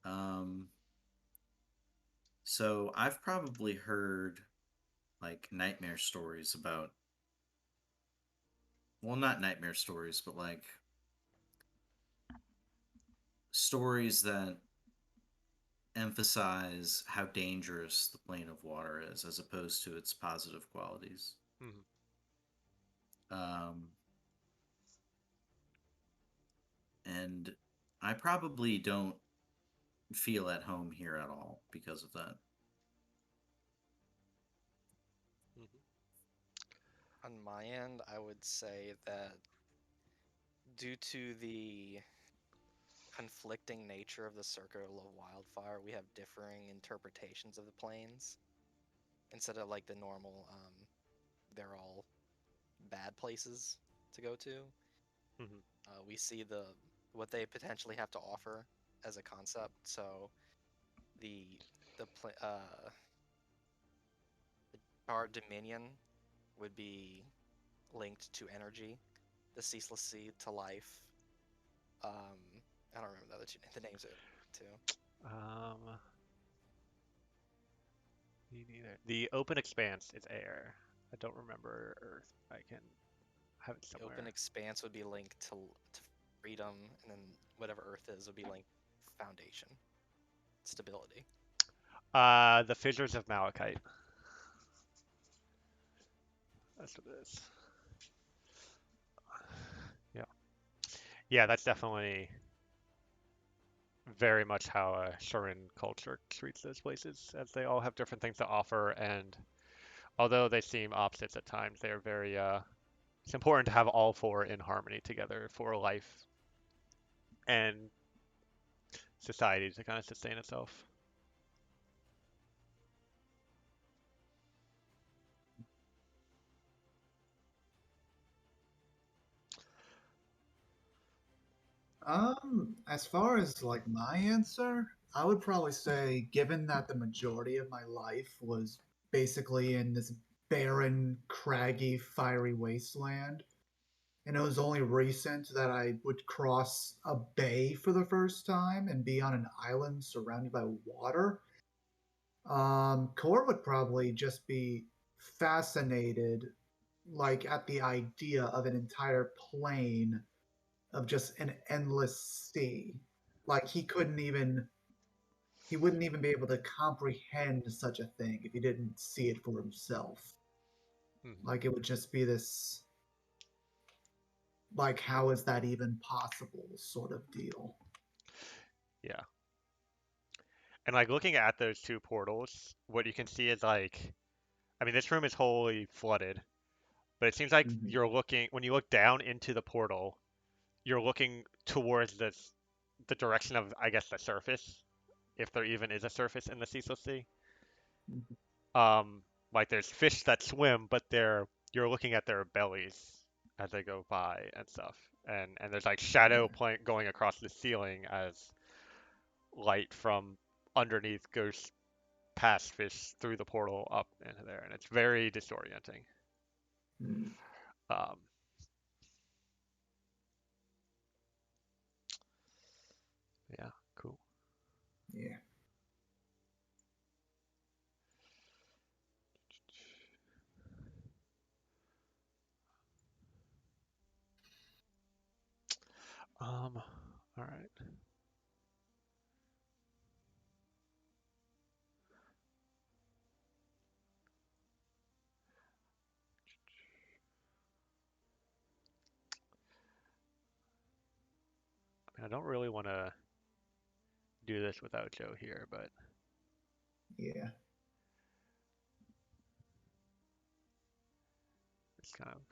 Um, so I've probably heard like nightmare stories about, well, not nightmare stories, but like stories that emphasize how dangerous the plane of water is as opposed to its positive qualities. Hmm. Um, and I probably don't feel at home here at all because of that. Hmm. On my end, I would say that due to the conflicting nature of the circle of wildfire, we have differing interpretations of the planes. Instead of like the normal, they're all bad places to go to. Hmm. We see what they potentially have to offer as a concept. So the the pla- uh, our Dominion would be linked to energy, the Ceaseless Sea to life. I don't remember the other the names of it too. Um, me neither. The open expanse is air. I don't remember Earth. I can have it The open somewhere. expanse would be linked to freedom, and then whatever Earth is would be linked foundation, stability. The fissures of malachite. That's what it is. Yeah. Yeah, that's definitely very much how Sharin culture treats those places, as they all have different things to offer, and although they seem opposites at times, they are very. It's important to have all four in harmony together for life and society to kind of sustain itself. As far as like my answer, I would probably say, given that the majority of my life was basically in this barren, craggy, fiery wasteland, and it was only recent that I would cross a bay for the first time and be on an island surrounded by water. Core would probably just be fascinated, like at the idea of an entire plane of just an endless sea. Like he wouldn't even be able to comprehend such a thing if he didn't see it for himself. Mhm. Like it would just be this, like, how is that even possible sort of deal. Yeah. And like looking at those two portals, what you can see is like, I mean, this room is wholly flooded, but it seems like Mhm. you're looking, when you look down into the portal, you're looking towards the direction of, I guess, the surface, if there even is a surface in the Ceaseless Sea. Mhm. Um, like there's fish that swim, but you're looking at their bellies as they go by and stuff. And there's like shadow Yeah. playing going across the ceiling as light from underneath goes past fish through the portal up into there, and it's very disorienting. Mm. Um, yeah, cool. Yeah. All right. I mean, I don't really want to do this without Joe here, but Yeah. it's kind of.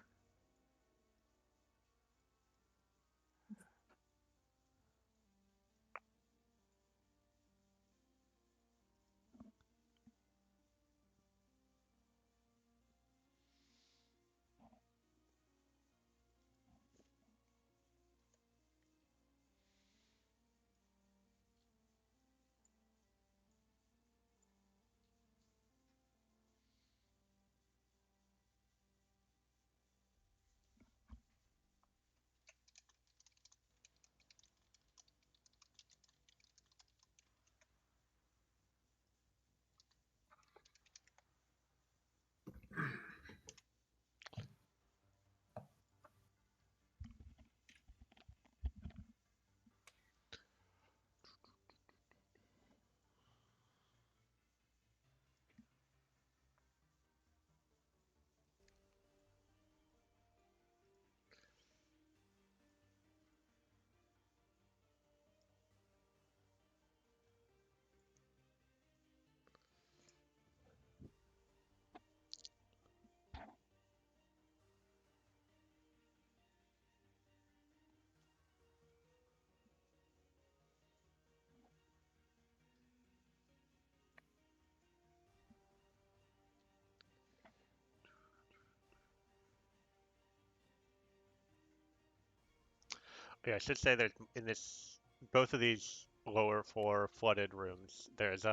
Yeah, I should say that in this, both of these lower floor flooded rooms, there's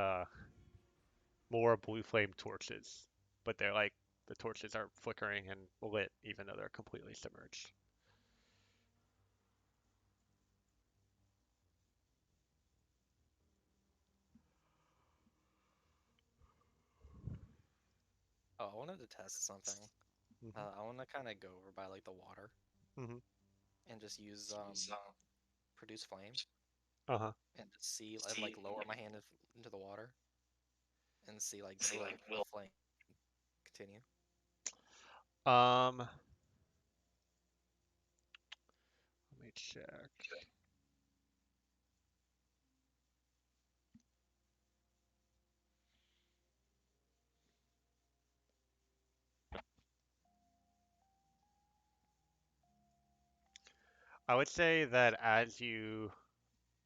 more blue flame torches, but they're like the torches are flickering and lit even though they're completely submerged. Oh, I wanted to test something. Hmm. I want to kind of go over by like the water Hmm. and just use produce flame Uh-huh. and just see and like lower my hand into the water and see like will the flame continue? Let me check. I would say that as you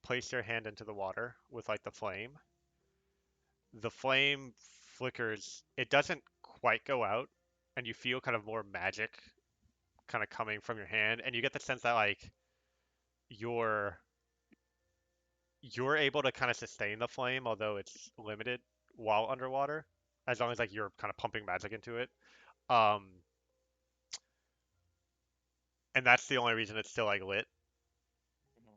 place your hand into the water with like the flame flickers. It doesn't quite go out, and you feel kind of more magic kind of coming from your hand, and you get the sense that like you're you're able to kind of sustain the flame, although it's limited while underwater, as long as like you're kind of pumping magic into it. Um, and that's the only reason it's still like lit. Mhm.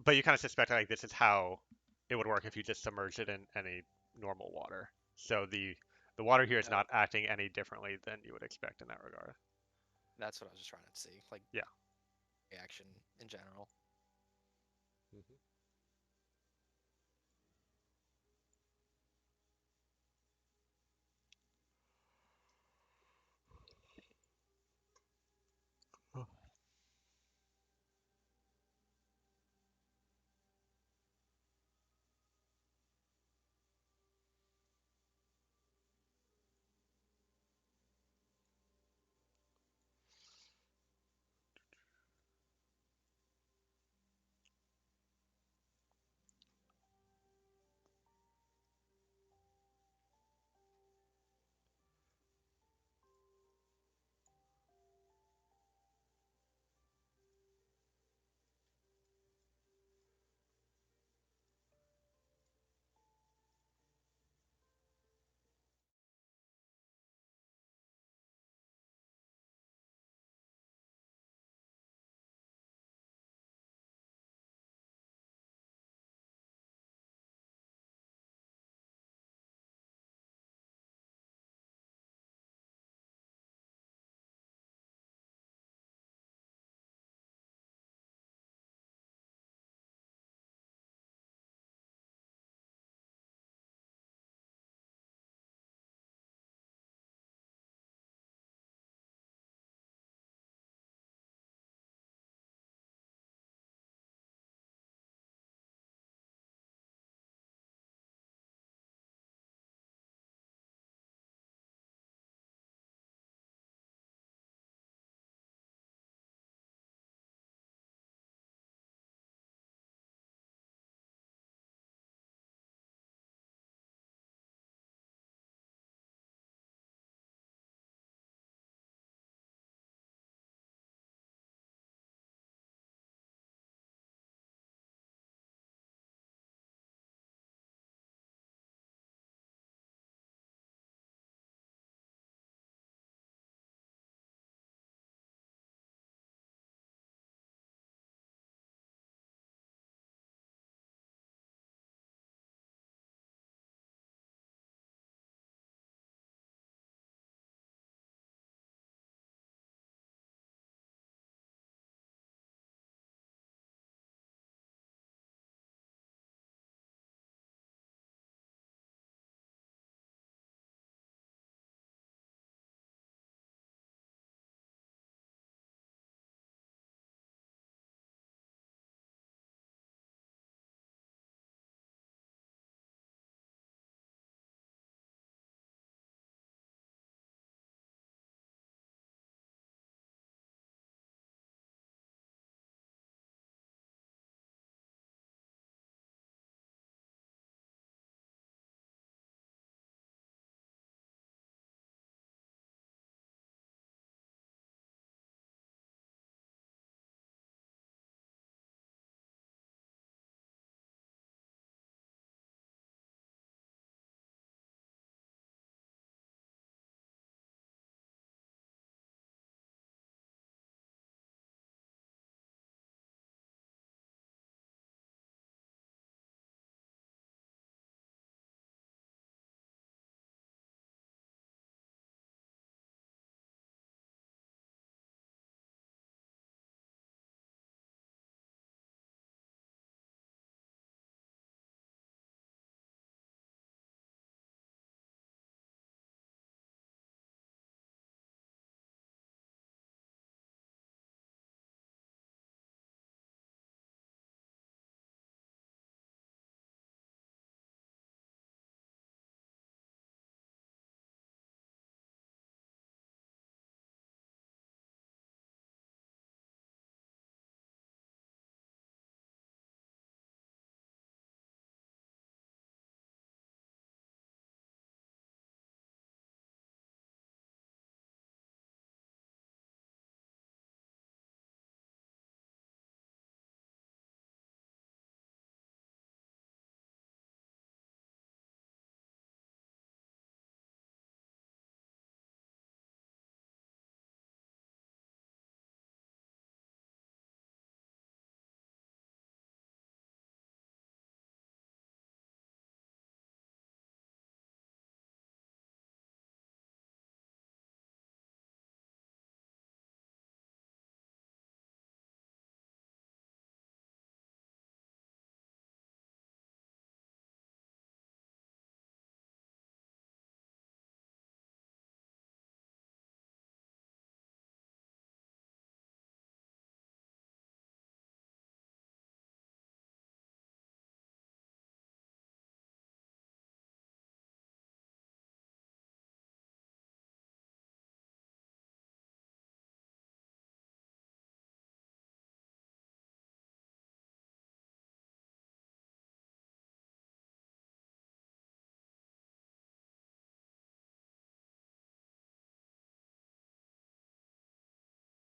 But you kind of suspect like this is how it would work if you just submerged it in any normal water. So the water here is Oh, not acting any differently than you would expect in that regard. that's what I was just trying to see, like Yeah. reaction in general.